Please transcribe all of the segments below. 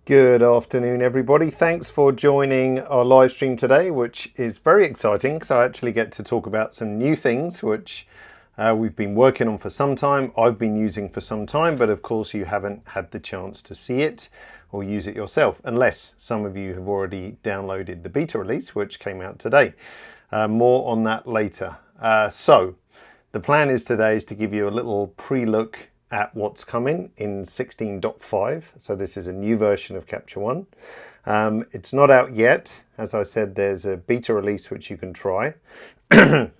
Good afternoon, everybody. Thanks for joining our live stream today, which is very exciting because I actually get to talk about some new things which we've been working on for some time, I've been using for some time, but of course you haven't had the chance to see it or use it yourself, unless some of you have already downloaded the beta release, which came out today. More on that later. So the plan is today is to give you a little pre-look at what's coming in 16.5. So this is a new version of Capture One. It's not out yet. As I said, there's a beta release which you can try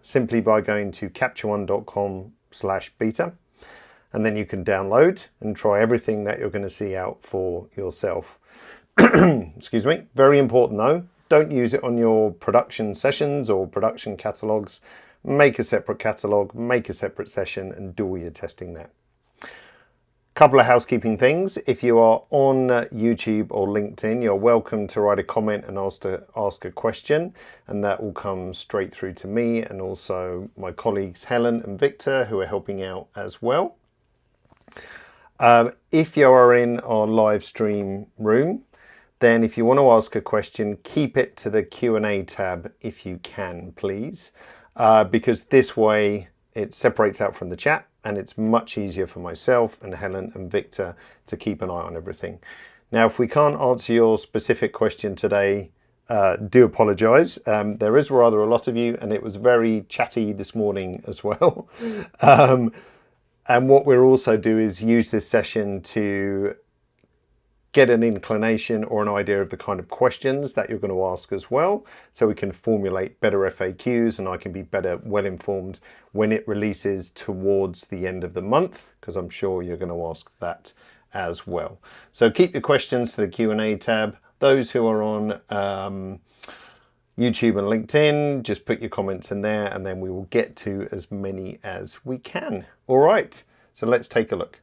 simply by going to captureone.com/beta, and then you can download and try everything that you're going to see out for yourself. Excuse me. Very important though, don't use it on your production sessions or production catalogs. Make a separate catalog, make a separate session, and do all your testing there. Couple of housekeeping things. If you are on YouTube or LinkedIn, you're welcome to write a comment and ask a question, and that will come straight through to me and also my colleagues Helen and Victor, who are helping out as well. If you are in our live stream room, then if you want to ask a question, keep it to the Q&A tab if you can, please, because this way it separates out from the chat and it's much easier for myself and Helen and Victor to keep an eye on everything. Now, if we can't answer your specific question today, do apologise. There is rather a lot of you and it was very chatty this morning as well. And what we'll also do is use this session to get an inclination or an idea of the kind of questions that you're going to ask as well, so we can formulate better FAQs and I can be better well informed when it releases towards the end of the month, because I'm sure you're going to ask that as well. So keep your questions to the Q&A tab. Those who are on YouTube and LinkedIn, just put your comments in there and then we will get to as many as we can. All right, so let's take a look.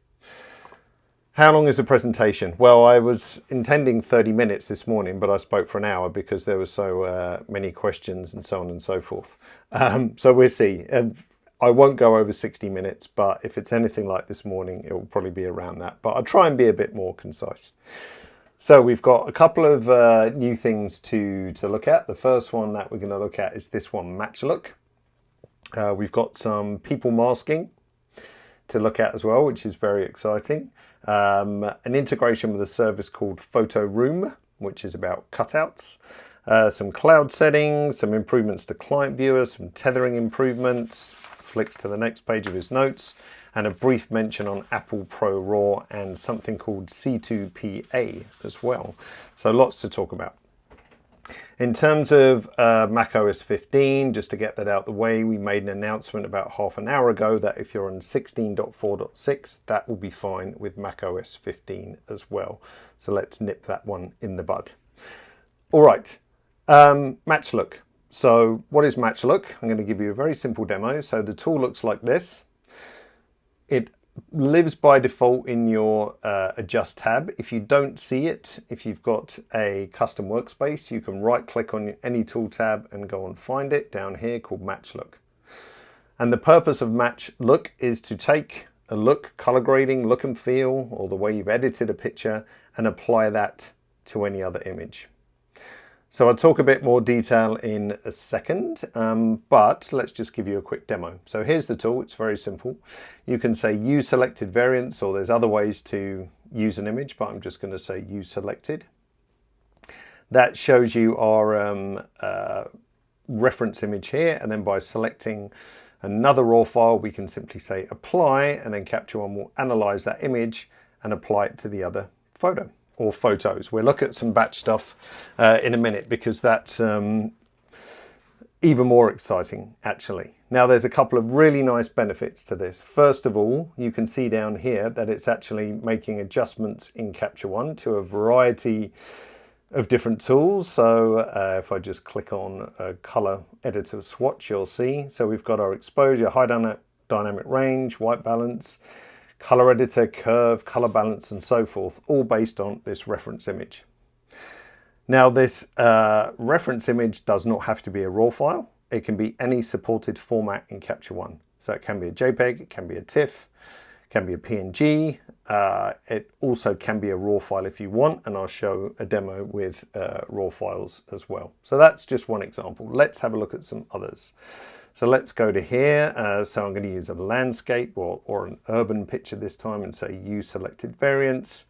How long is the presentation? Well, I was intending 30 minutes this morning, but I spoke for an hour because there were so many questions and so on and so forth. So we'll see. I won't go over 60 minutes, but if it's anything like this morning, it will probably be around that. But I'll try and be a bit more concise. So we've got a couple of new things to look at. The first one that we're going to look at is this one, Match Look. We've got some people masking to look at as well, which is very exciting. An integration with a service called Photoroom, which is about cutouts, some cloud settings, some improvements to client viewer, some tethering improvements, flicks to the next page of his notes, and a brief mention on Apple Pro RAW and something called C2PA as well. So lots to talk about. In terms of macOS 15, just to get that out the way, we made an announcement about half an hour ago that if you're on 16.4.6, that will be fine with macOS 15 as well. So let's nip that one in the bud. All right, Match Look. So what is Match Look? I'm going to give you a very simple demo. So the tool looks like this. It lives by default in your adjust tab. If you don't see it, if you've got a custom workspace, you can right click on any tool tab and go and find it down here called Match Look. And the purpose of Match Look is to take a look, color grading, look and feel, or the way you've edited a picture and apply that to any other image. So I'll talk a bit more detail in a second, but let's just give you a quick demo. So here's the tool, it's very simple. You can say use selected variants, or there's other ways to use an image, but I'm just going to say use selected. That shows you our reference image here, and then by selecting another RAW file, we can simply say apply, and then Capture One will analyze that image and apply it to the other photo. Or photos. We'll look at some batch stuff in a minute because that's even more exciting actually. Now there's a couple of really nice benefits to this. First of all, you can see down here that it's actually making adjustments in Capture One to a variety of different tools. So if I just click on a color editor swatch, you'll see. So we've got our exposure, high dynamic range, white balance, color editor, curve, color balance, and so forth, all based on this reference image. Now this reference image does not have to be a RAW file. It can be any supported format in Capture One. So it can be a JPEG, it can be a TIFF, it can be a PNG, It also can be a raw file if you want, and I'll show a demo with raw files as well. So that's just one example. Let's have a look at some others. So let's go to here. So I'm going to use a landscape or an urban picture this time and say use selected variants.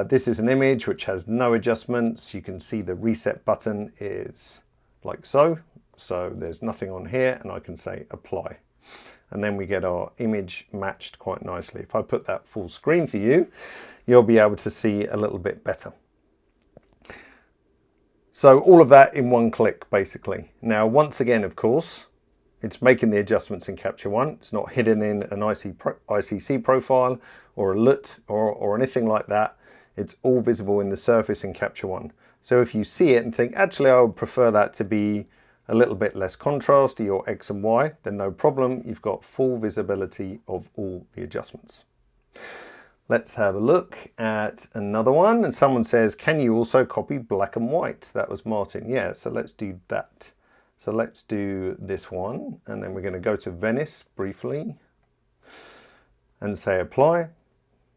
This is an image which has no adjustments. You can see the reset button is like so. So there's nothing on here, and I can say apply. And then we get our image matched quite nicely. If I put that full screen for you, you'll be able to see a little bit better. So all of that in one click, basically. Now, once again, of course, it's making the adjustments in Capture One. It's not hidden in an ICC profile or a LUT or anything like that. It's all visible in the surface in Capture One. So if you see it and think, actually, I would prefer that to be a little bit less contrasty or X and Y, then no problem. You've got full visibility of all the adjustments. Let's have a look at another one. And someone says, can you also copy black and white? That was Martin. Yeah, so let's do that. So let's do this one. And then we're going to go to Venice briefly and say apply,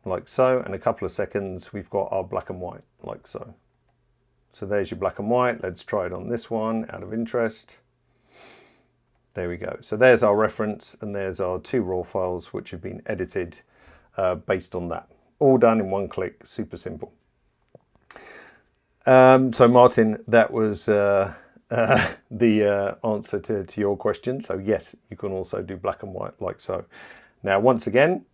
like so. In a couple of seconds, we've got our black and white, like so. So there's your black and white. Let's try it on this one out of interest. There we go. So there's our reference, and there's our two raw files which have been edited based on that. All done in one click, super simple. So Martin, that was the answer to your question. So yes, you can also do black and white like so. Now, once again,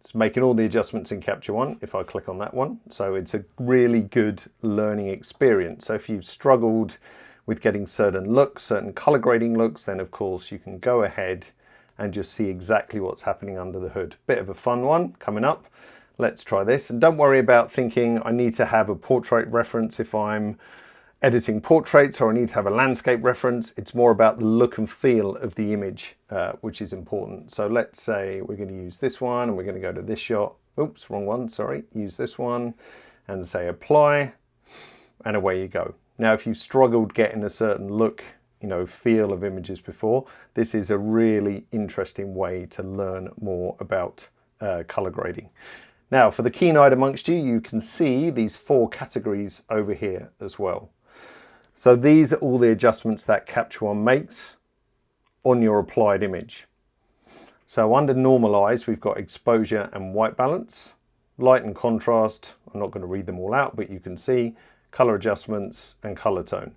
it's making all the adjustments in Capture One if I click on that one. So it's a really good learning experience. So if you've struggled with getting certain looks, certain color grading looks, then of course you can go ahead and just see exactly what's happening under the hood. Bit of a fun one coming up. Let's try this. And don't worry about thinking I need to have a portrait reference if I'm editing portraits, or I need to have a landscape reference. It's more about the look and feel of the image, which is important. So let's say we're going to use this one, and we're going to go to this shot. Oops, wrong one, sorry. Use this one and say apply, and away you go. Now, if you've struggled getting a certain look, feel of images before, this is a really interesting way to learn more about color grading. Now, for the keen-eyed amongst you, you can see these 4 categories over here as well. So these are all the adjustments that Capture One makes on your applied image. So under normalize, we've got exposure and white balance, light and contrast. I'm not going to read them all out, but you can see color adjustments and color tone.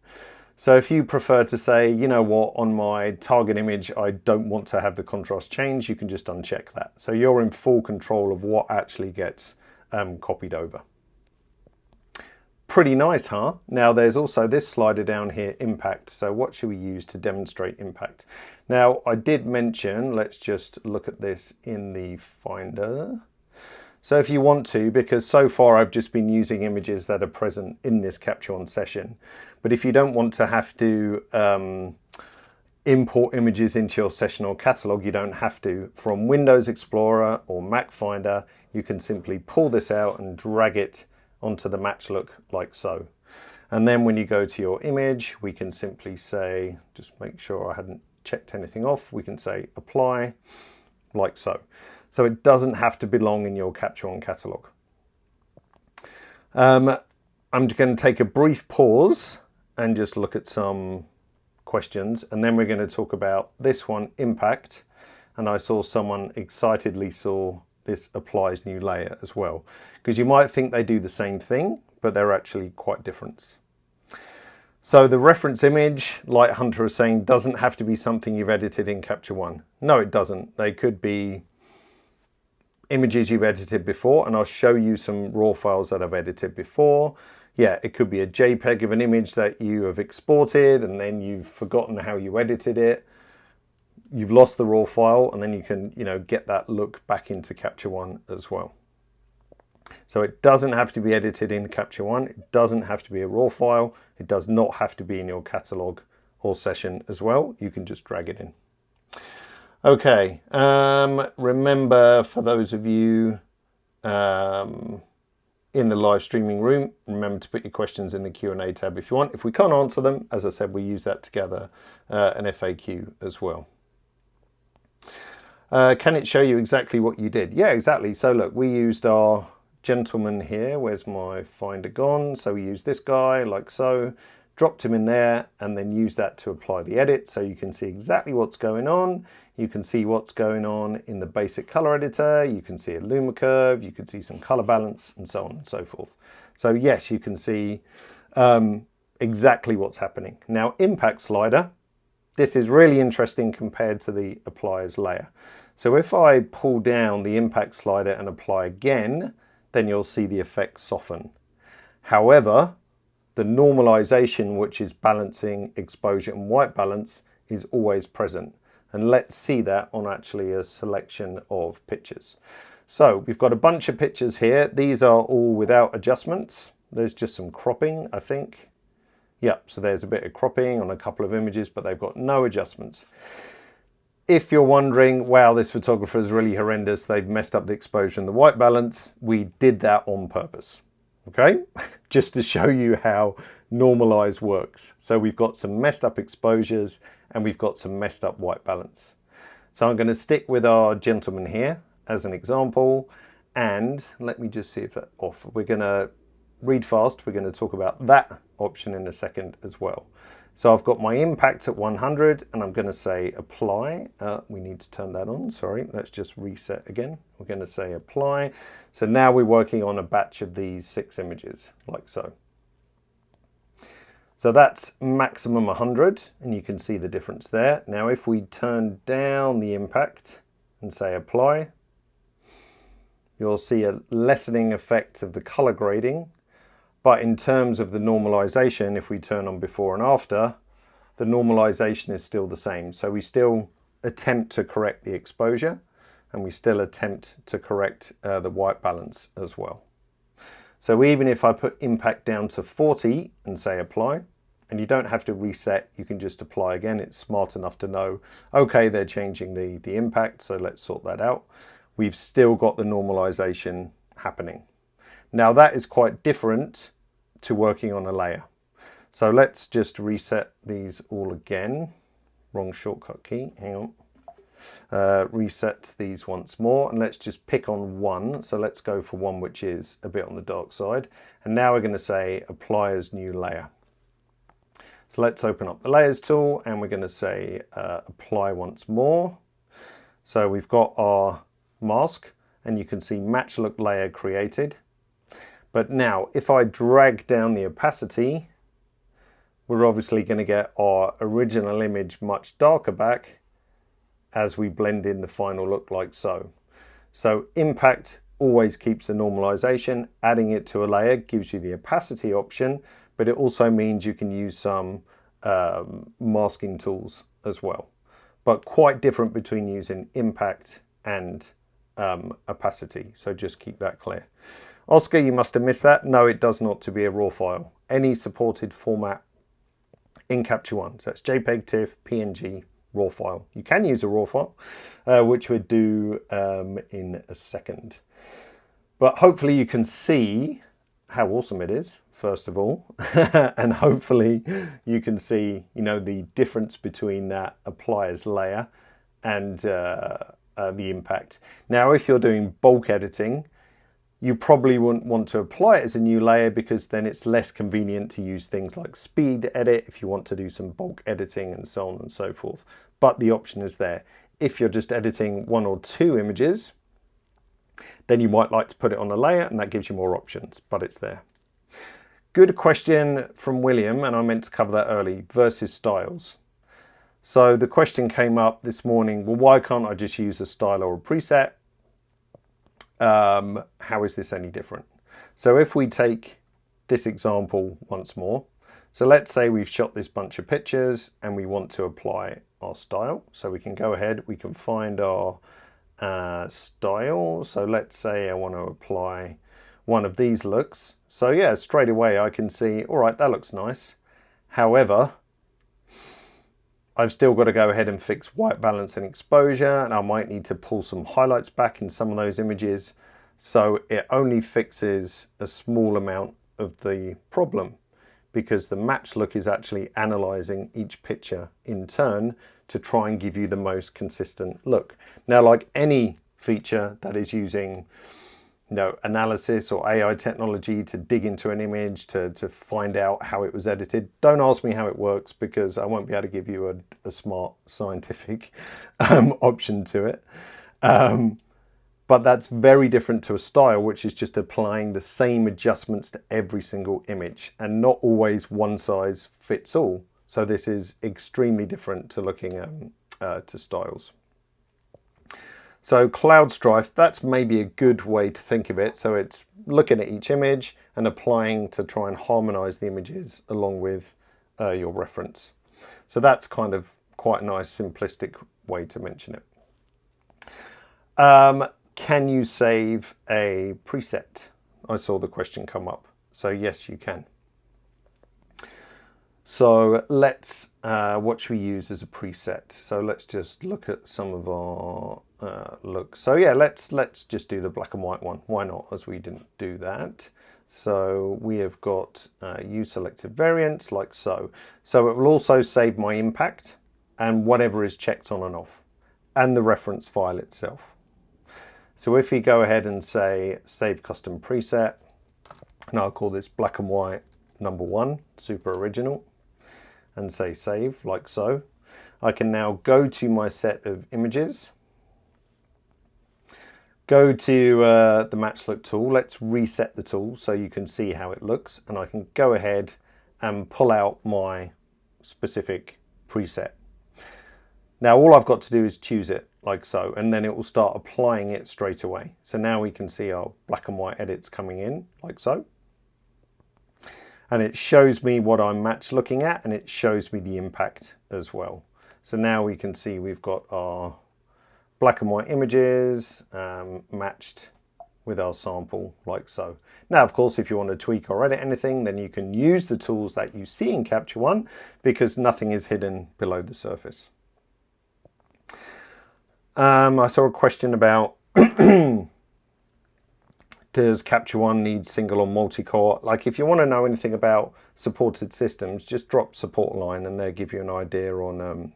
So if you prefer to say, you know what, on my target image, I don't want to have the contrast change, you can just uncheck that. So you're in full control of what actually gets copied over. Pretty nice, huh? Now there's also this slider down here, impact. So what should we use to demonstrate impact? Now I did mention, let's just look at this in the Finder. So if you want to, because so far I've just been using images that are present in this Capture One session, but if you don't want to have to import images into your session or catalog, you don't have to. From Windows Explorer or Mac Finder, you can simply pull this out and drag it onto the match look like so. And then when you go to your image, we can simply say, just make sure I hadn't checked anything off, we can say apply like so. So it doesn't have to belong in your Capture One catalog. I'm going to take a brief pause and just look at some questions, and then we're going to talk about this one, impact. And I saw someone excitedly saw this applies new layer as well, because you might think they do the same thing, but they're actually quite different. So the reference image, like Hunter is saying, doesn't have to be something you've edited in Capture One. No, it doesn't. They could be images you've edited before, and I'll show you some raw files that I've edited before. Yeah, it could be a JPEG of an image that you have exported and then you've forgotten how you edited it. You've lost the raw file, and then you can, get that look back into Capture One as well. So it doesn't have to be edited in Capture One. It doesn't have to be a raw file. It does not have to be in your catalog or session as well. You can just drag it in. Okay, remember, for those of you in the live streaming room, remember to put your questions in the Q&A tab if you want. If we can't answer them, as I said, we use that together, an FAQ as well. Can it show you exactly what you did? Yeah, exactly. So look, we used our gentleman here. Where's my finder gone? So we used this guy like so, dropped him in there, and then used that to apply the edit. So you can see exactly what's going on. You can see what's going on in the basic color editor. You can see a luma curve. You can see some color balance and so on and so forth. So yes, you can see exactly what's happening. Now, impact slider. This is really interesting compared to the appliers layer. So if I pull down the impact slider and apply again, then you'll see the effect soften. However, the normalization, which is balancing exposure and white balance, is always present. And let's see that on actually a selection of pictures. So we've got a bunch of pictures here. These are all without adjustments. There's just some cropping, I think. Yep, so there's a bit of cropping on a couple of images, but they've got no adjustments. If you're wondering, wow, this photographer is really horrendous, they've messed up the exposure and the white balance, we did that on purpose, okay? Just to show you how normalize works. So we've got some messed up exposures and we've got some messed up white balance. So I'm going to stick with our gentleman here as an example, and let me just see if that's off. We're going to read fast. We're going to talk about that option in a second as well. So I've got my impact at 100 and I'm going to say apply. We need to turn that on. Sorry, let's just reset again. We're going to say apply. So now we're working on a batch of these 6 images like so. So that's maximum 100 and you can see the difference there. Now if we turn down the impact and say apply, you'll see a lessening effect of the color grading. But in terms of the normalization, if we turn on before and after, the normalization is still the same. So we still attempt to correct the exposure and we still attempt to correct the white balance as well. So even if I put impact down to 40 and say apply, and you don't have to reset, you can just apply again. It's smart enough to know, okay, they're changing the impact, so let's sort that out. We've still got the normalization happening. Now that is quite different to working on a layer. So let's just reset these all again. Wrong shortcut key, hang on. Reset these once more and let's just pick on one. So let's go for one which is a bit on the dark side. And now we're going to say apply as new layer. So let's open up the layers tool and we're going to say apply once more. So we've got our mask and you can see match look layer created. But now if I drag down the opacity, we're obviously going to get our original image much darker back as we blend in the final look like so. So impact always keeps the normalization. Adding it to a layer gives you the opacity option, but it also means you can use some masking tools as well. But quite different between using impact and opacity. So just keep that clear. Oscar, you must have missed that. No, it does not to be a RAW file. Any supported format in Capture One. So it's JPEG, TIFF, PNG, RAW file. You can use a RAW file, which we'll do in a second. But hopefully you can see how awesome it is, first of all. And hopefully you can see, you know, the difference between that appliers layer and the impact. Now, if you're doing bulk editing, you probably wouldn't want to apply it as a new layer because then it's less convenient to use things like speed edit if you want to do some bulk editing and so on and so forth. But the option is there. If you're just editing 1 or 2 images, then you might like to put it on a layer and that gives you more options, but it's there. Good question from William, and I meant to cover that early, versus styles. So the question came up this morning, well, why can't I just use a style or a preset? How is this any different? So if we take this example once more, so let's say we've shot this bunch of pictures and we want to apply our style. So we can go ahead, we can find our style. So let's say I want to apply one of these looks. So yeah, straight away I can see, all right, that looks nice. However, I've still got to go ahead and fix white balance and exposure, and I might need to pull some highlights back in some of those images. So it only fixes a small amount of the problem because the match look is actually analyzing each picture in turn to try and give you the most consistent look. Now, like any feature that is using analysis or AI technology to dig into an image to find out how it was edited, don't ask me how it works, because I won't be able to give you a smart scientific option to it. But that's very different to a style, which is just applying the same adjustments to every single image, and not always one size fits all. So this is extremely different to looking at to styles. So Cloud Strife, that's maybe a good way to think of it. So it's looking at each image and applying to try and harmonize the images along with your reference. So that's kind of quite a nice simplistic way to mention it. Can you save a preset? I saw the question come up. So yes, you can. So let's, what should we use as a preset? So let's just look at some of our looks. So yeah, let's just do the black and white one. Why not, as we didn't do that. So we have got use selected variants like so. So it will also save my impact and whatever is checked on and off, and the reference file itself. So if we go ahead and say save custom preset, and I'll call this black and white number 1, super original, and say save like so, I can now go to my set of images, go to the match look tool. Let's reset the tool so you can see how it looks, and I can go ahead and pull out my specific preset. Now all I've got to do is choose it like so, and then it will start applying it straight away. So now we can see our black and white edits coming in like so. And it shows me what I'm match looking at, and it shows me the impact as well. So now we can see we've got our black and white images matched with our sample like so. Now, of course, if you want to tweak or edit anything, then you can use the tools that you see in Capture One, because nothing is hidden below the surface. I saw a question about does Capture One need single or multi-core? Like, if you want to know anything about supported systems, just drop support line and they'll give you an idea on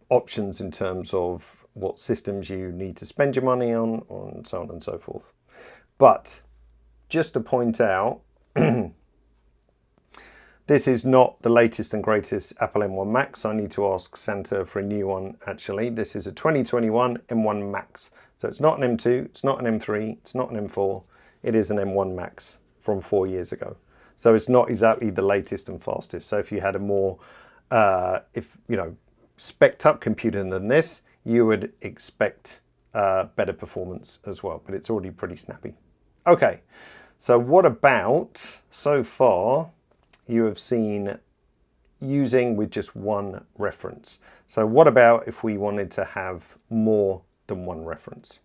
options in terms of what systems you need to spend your money on so on and so forth. But just to point out, this is not the latest and greatest Apple M1 Max. I need to ask Santa for a new one, actually. This is a 2021 M1 Max. So it's not an M2, it's not an M3, it's not an M4. It is an M1 Max from 4 years ago. So it's not exactly the latest and fastest. So if you had a more, spec'd up computer than this, you would expect better performance as well, but it's already pretty snappy. Okay, so what about, so far, you have seen using with just one reference. So what about if we wanted to have more than one reference?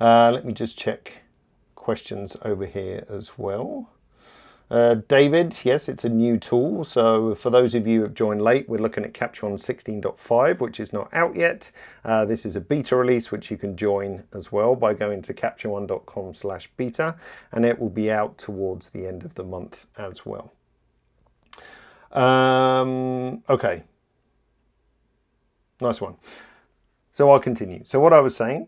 Let me just check questions over here as well. David, yes, it's a new tool. So for those of you who have joined late, we're looking at Capture One 16.5, which is not out yet. This is a beta release, which you can join as well by going to captureone.com/beta, and it will be out towards the end of the month as well. Okay, nice one. So I'll continue. So what I was saying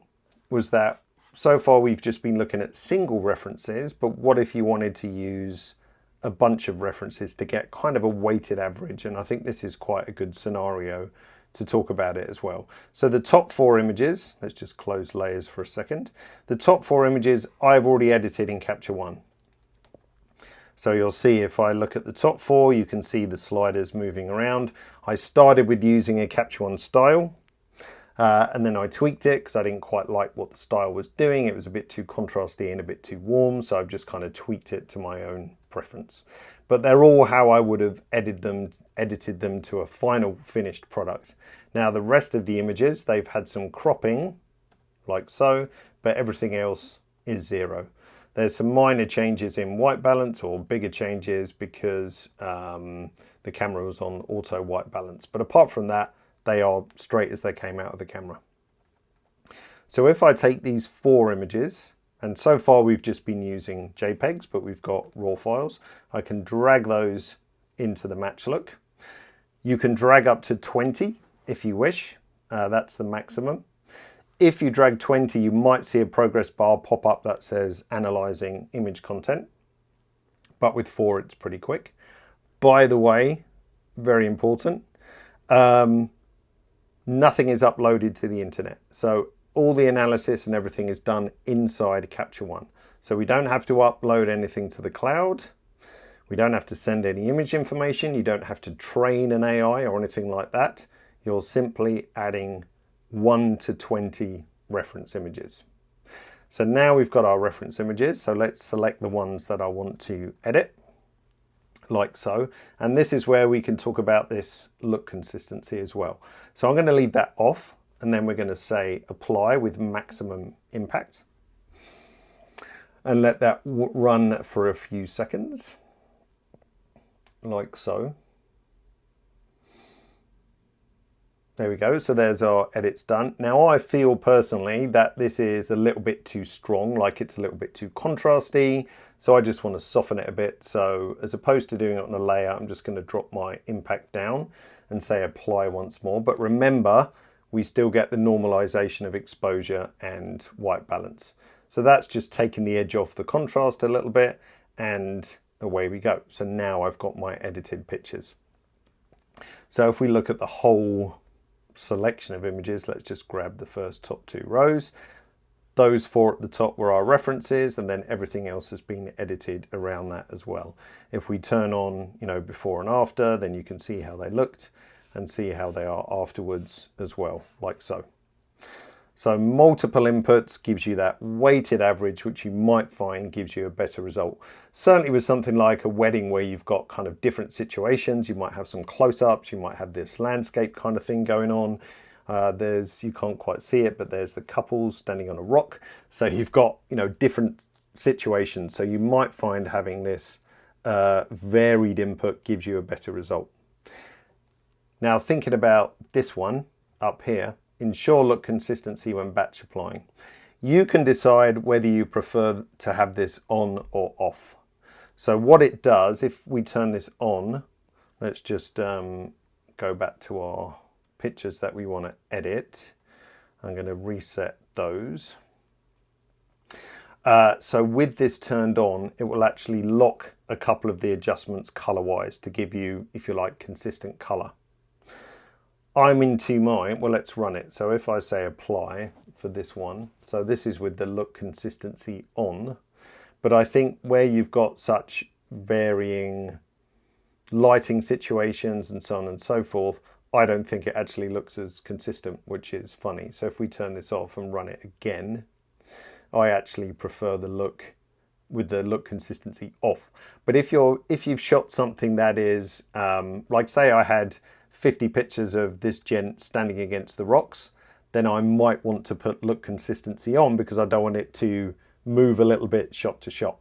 was that so far we've just been looking at single references, but what if you wanted to use a bunch of references to get kind of a weighted average? And I think this is quite a good scenario to talk about it as well. So the top 4 images, let's just close layers for a second. The top 4 images I've already edited in Capture One. So you'll see if I look at the top 4, you can see the sliders moving around. I started with using a Capture One style. And then I tweaked it because I didn't quite like what the style was doing. It was a bit too contrasty and a bit too warm, so I've just kind of tweaked it to my own preference. But they're all how I would have edited them to a final finished product. Now the rest of the images, they've had some cropping, like so, but everything else is 0. There's some minor changes in white balance, or bigger changes because the camera was on auto white balance. But apart from that, they are straight as they came out of the camera. So if I take these 4 images And so far we've just been using JPEGs, but we've got raw files. I can drag those into the match look. You can drag up to 20 if you wish. That's the maximum. If you drag 20, you might see a progress bar pop up that says analyzing image content. But with 4, it's pretty quick. By the way, very important, nothing is uploaded to the internet. So all the analysis and everything is done inside Capture One. So we don't have to upload anything to the cloud. We don't have to send any image information. You don't have to train an AI or anything like that. You're simply adding 1 to 20 reference images. So now we've got our reference images. So let's select the ones that I want to edit, like so. And this is where we can talk about this look consistency as well. So I'm going to leave that off, and then we're going to say apply with maximum impact and let that run for a few seconds, like so. There we go. So there's our edits done. Now I feel personally that this is a little bit too strong, like it's a little bit too contrasty. So I just want to soften it a bit. So as opposed to doing it on a layer, I'm just going to drop my impact down and say apply once more. But remember, we still get the normalization of exposure and white balance. So that's just taking the edge off the contrast a little bit, and away we go. So now I've got my edited pictures. So if we look at the whole selection of images, let's just grab the first top 2 rows. Those 4 at the top were our references, and then everything else has been edited around that as well. If we turn on, before and after, then you can see how they looked and see how they are afterwards as well, like so. So multiple inputs gives you that weighted average, which you might find gives you a better result. Certainly with something like a wedding where you've got kind of different situations, you might have some close-ups, you might have this landscape kind of thing going on. You can't quite see it, but there's the couple standing on a rock. So you've got, different situations. So you might find having this varied input gives you a better result. Now thinking about this one up here, ensure look consistency when batch applying. You can decide whether you prefer to have this on or off. So what it does, if we turn this on, let's just go back to our pictures that we want to edit. I'm going to reset those. So with this turned on, it will actually lock a couple of the adjustments color-wise to give you, if you like, consistent color. I'm in 2 mind, well, let's run it. So if I say apply for this one, so this is with the look consistency on, but I think where you've got such varying lighting situations and so on and so forth, I don't think it actually looks as consistent, which is funny. So if we turn this off and run it again, I actually prefer the look with the look consistency off. But if you've shot something that is, like say I had 50 pictures of this gent standing against the rocks, then I might want to put look consistency on because I don't want it to move a little bit shot to shot.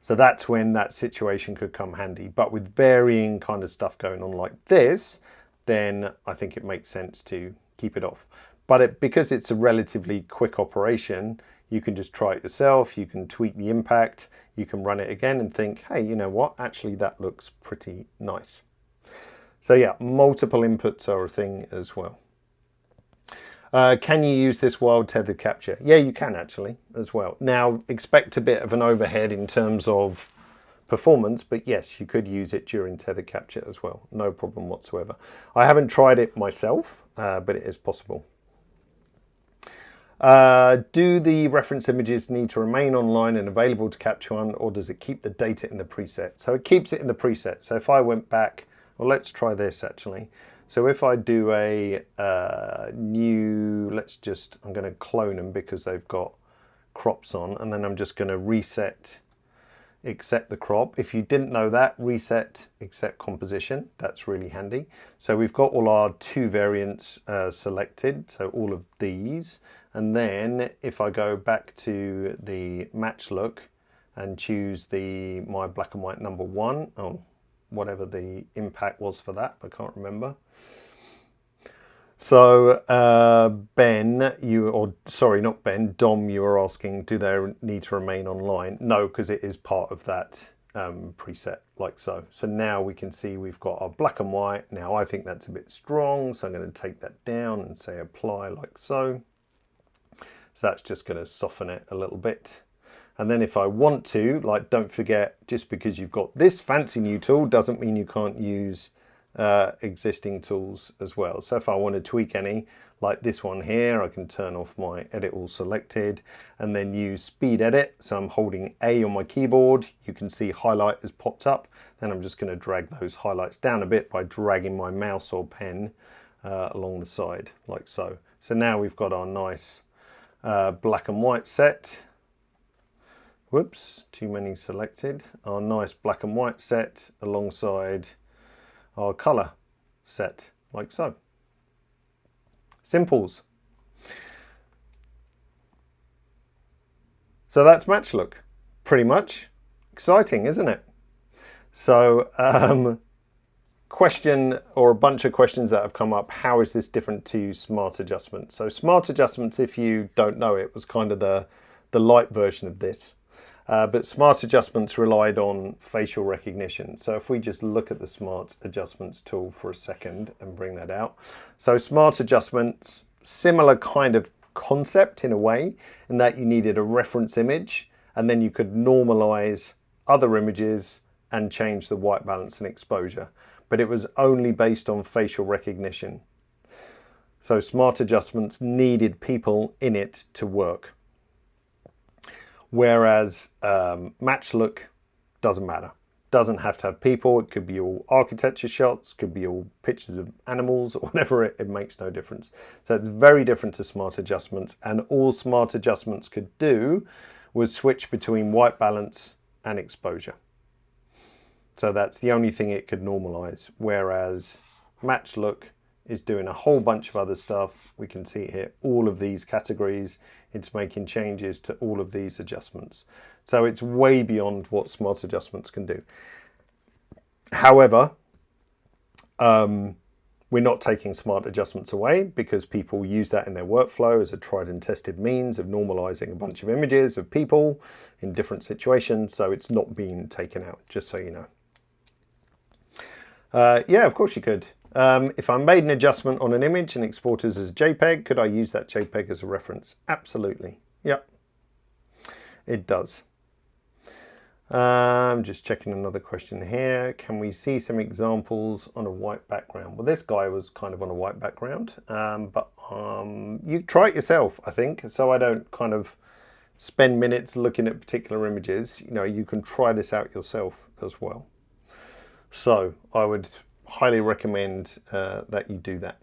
So that's when that situation could come handy. But with varying kind of stuff going on like this, then I think it makes sense to keep it off. But because it's a relatively quick operation, you can just try it yourself, you can tweak the impact, you can run it again and think, hey, you know what, actually that looks pretty nice. So yeah, multiple inputs are a thing as well. Can you use this while tethered capture? Yeah, you can actually as well. Now, expect a bit of an overhead in terms of performance, but yes, you could use it during tethered capture as well. No problem whatsoever. I haven't tried it myself, but it is possible. Do the reference images need to remain online and available to Capture One, or does it keep the data in the preset? So it keeps it in the preset. So if I went back, well, let's try this actually. So if I do a new, I'm going to clone them because they've got crops on, and then I'm just going to reset, accept the crop. If you didn't know that, reset, accept composition. That's really handy. So we've got all our 2 variants selected, so all of these. And then if I go back to the match look and choose my black and white number 1, whatever the impact was for that, I can't remember. So Ben, sorry, not Ben, Dom, you were asking, do they need to remain online? No, because it is part of that preset, like so. So now we can see we've got our black and white. Now I think that's a bit strong, so I'm going to take that down and say apply like so. So that's just going to soften it a little bit. And then if I want to, like, don't forget, just because you've got this fancy new tool doesn't mean you can't use existing tools as well. So if I want to tweak any, like this one here, I can turn off my edit all selected and then use speed edit. So I'm holding A on my keyboard. You can see highlight has popped up. Then I'm just going to drag those highlights down a bit by dragging my mouse or pen along the side like so. So now we've got our nice black and white set. Whoops, too many selected. Our nice black and white set alongside our color set, like so. Simples. So that's match look, pretty much. Exciting, isn't it? So question, or a bunch of questions that have come up, how is this different to Smart Adjustments? So Smart Adjustments, if you don't know it, was kind of the light version of this. But Smart Adjustments relied on facial recognition. So if we just look at the Smart Adjustments tool for a second and bring that out. So Smart Adjustments, similar kind of concept in a way, in that you needed a reference image and then you could normalize other images and change the white balance and exposure. But it was only based on facial recognition. So Smart Adjustments needed people in it to work. Whereas match look doesn't matter. Doesn't have to have people. It could be all architecture shots, could be all pictures of animals or whatever. It makes no difference. So it's very different to Smart Adjustments, and all Smart Adjustments could do was switch between white balance and exposure. So that's the only thing it could normalize. Whereas match look is doing a whole bunch of other stuff. We can see here all of these categories. It's making changes to all of these adjustments. So it's way beyond what Smart Adjustments can do. However, we're not taking Smart Adjustments away, because people use that in their workflow as a tried and tested means of normalizing a bunch of images of people in different situations. So it's not being taken out, just so you know. Yeah, of course you could. If I made an adjustment on an image and exported as a JPEG, could I use that JPEG as a reference? Absolutely. Yep, it does. Just checking another question here. Can we see some examples on a white background? Well, this guy was kind of on a white background, but you try it yourself, I think. So I don't kind of spend minutes looking at particular images. You know, you can try this out yourself as well. So I would highly recommend that you do that.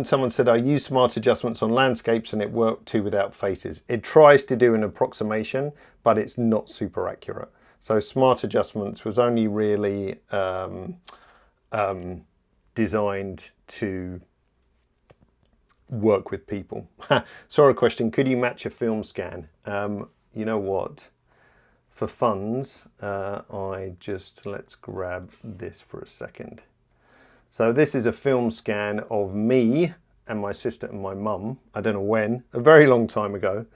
Someone said, I use Smart Adjustments on landscapes and it worked too without faces. It tries to do an approximation, but it's not super accurate. So Smart Adjustments was only really designed to work with people. Sorry, question, could you match a film scan? You know what? For funds, let's grab this for a second. So this is a film scan of me and my sister and my mum. I don't know when, a very long time ago.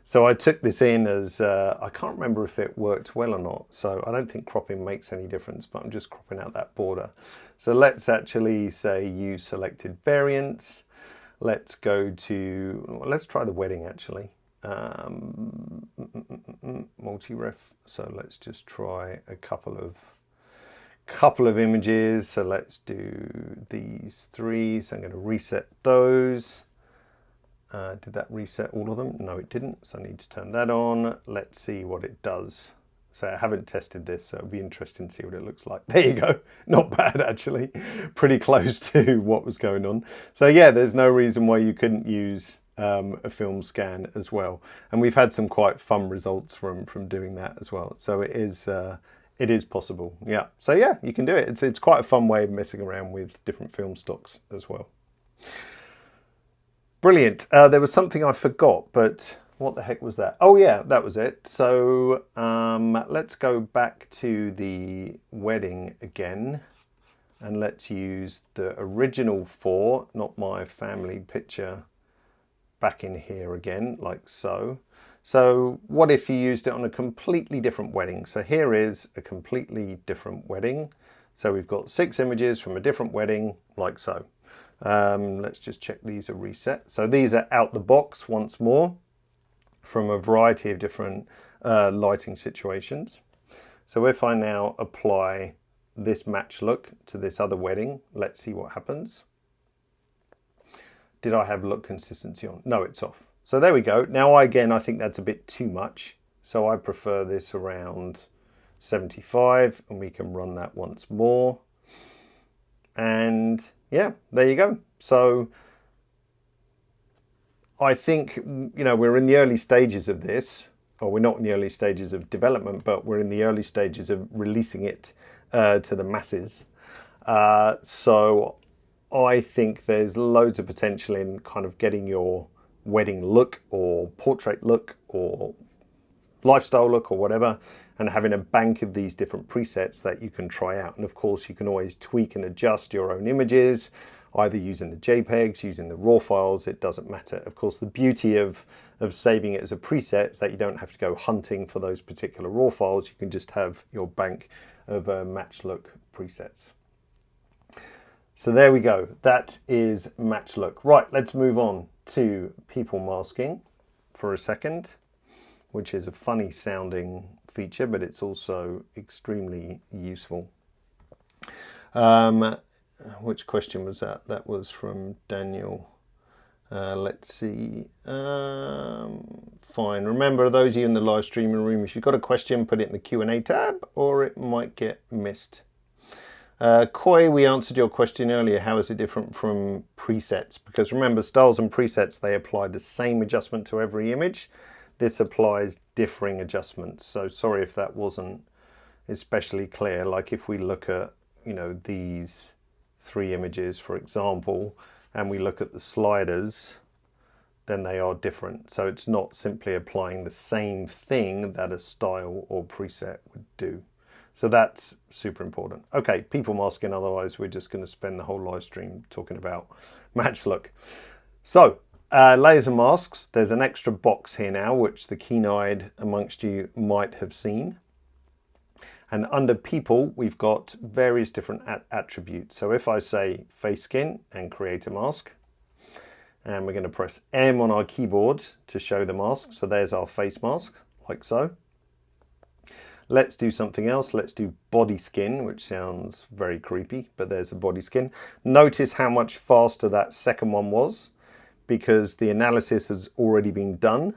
So I took this in as, I can't remember if it worked well or not. So I don't think cropping makes any difference, but I'm just cropping out that border. So let's actually say use selected variants. Let's go to, let's try the wedding actually. Multi-ref. So let's just try a couple of images. So let's do these three. So I'm going to reset those. Did that reset all of them? No, it didn't. So I need to turn that on. Let's see what it does. So I haven't tested this, so it'll be interesting to see what it looks like. There you go. Not bad, actually. Pretty close to what was going on. So yeah, there's no reason why you couldn't use a film scan as well. And we've had some quite fun results from doing that as well. So it is possible. Yeah. So yeah, you can do it. It's quite a fun way of messing around with different film stocks as well. Brilliant. There was something I forgot, but what the heck was that? Oh yeah, that was it. So let's go back to the wedding again. and let's use the original 4, not my family picture, back in here again, like so. So what if you used it on a completely different wedding? So here is a completely different wedding. So we've got 6 images from a different wedding, like so. Let's just check these are reset. So these are out the box once more from a variety of different lighting situations. So if I now apply this match look to this other wedding, let's see what happens. Did I have look consistency on? No, it's off. So there we go. Now again, I think that's a bit too much. So I prefer this around 75, and we can run that once more. And yeah, there you go. So I think, you know, we're in the early stages of this, or we're not in the early stages of development, but we're in the early stages of releasing it to the masses. So I think there's loads of potential in kind of getting your wedding look or portrait look or lifestyle look or whatever, and having a bank of these different presets that you can try out. And of course you can always tweak and adjust your own images, either using the JPEGs, using the raw files, it doesn't matter. Of course, the beauty of saving it as a preset is that you don't have to go hunting for those particular raw files. You can just have your bank of match look presets. So there we go. That is match look. Right, let's move on to people masking for a second, which is a funny sounding feature, but it's also extremely useful. Which question was that? That was from Daniel. Let's see. Fine. Remember, those of you in the live streaming room, if you've got a question, put it in the Q&A tab, or it might get missed. Koi, we answered your question earlier. How is it different from presets? Because remember, styles and presets, they apply the same adjustment to every image. This applies differing adjustments. So sorry if that wasn't especially clear. Like if we look at, you know, these 3 images, for example, and we look at the sliders, then they are different. So it's not simply applying the same thing that a style or preset would do. So that's super important. Okay, people masking, otherwise we're just going to spend the whole live stream talking about match look. So layers and masks, there's an extra box here now, which the keen-eyed amongst you might have seen. And under people, we've got various different attributes. So if I say face skin and create a mask, and we're going to press M on our keyboard to show the mask. So there's our face mask, like so. Let's do something else. Let's do body skin, which sounds very creepy, but there's a body skin. Notice how much faster that second one was, because the analysis has already been done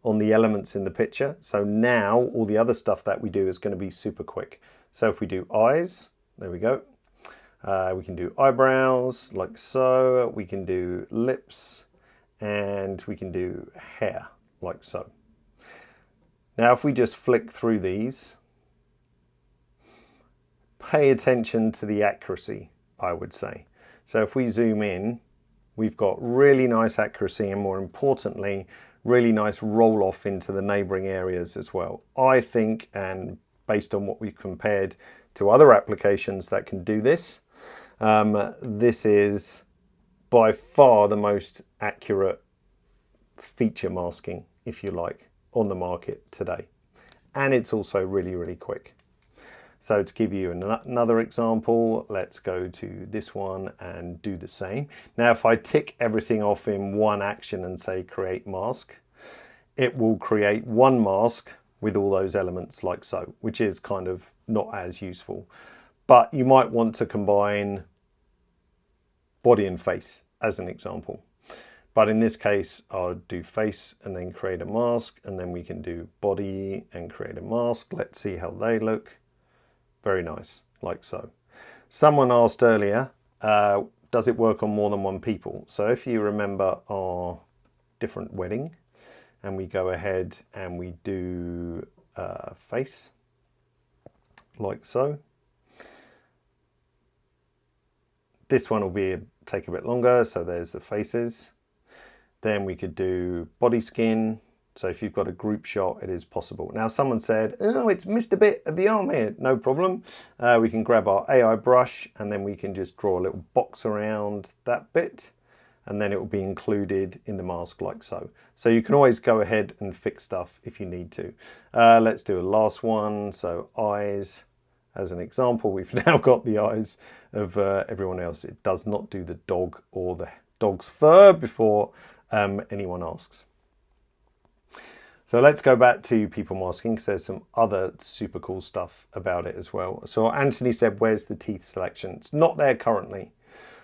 on the elements in the picture. So now all the other stuff that we do is going to be super quick. So if we do eyes, there we go. We can do eyebrows like so. We can do lips, and we can do hair like so. Now if we just flick through these, pay attention to the accuracy, I would say. So if we zoom in, we've got really nice accuracy, and more importantly, really nice roll off into the neighboring areas as well. I think, and based on what we've compared to other applications that can do this, this is by far the most accurate feature masking, if you like, on the market today. And it's also really, really quick. So to give you another example, let's go to this one and do the same. Now, if I tick everything off in one action and say create mask, it will create one mask with all those elements like so, which is kind of not as useful. But you might want to combine body and face as an example. But in this case, I'll do face and then create a mask, and then we can do body and create a mask. Let's see how they look. Very nice, like so. Someone asked earlier, does it work on more than one people? So if you remember our different wedding, and we go ahead and we do face, like so. This one will take a bit longer, so there's the faces. Then we could do body skin, So if you've got a group shot, it is possible. Now someone said, oh, it's missed a bit of the arm here. No problem. We can grab our AI brush and then we can just draw a little box around that bit, and then it will be included in the mask like so. So you can always go ahead and fix stuff if you need to. Let's do a last one. So eyes, as an example, we've now got the eyes of everyone else. It does not do the dog or the dog's fur before anyone asks. So let's go back to people masking, because there's some other super cool stuff about it as well. So Anthony said, where's the teeth selection? It's not there currently.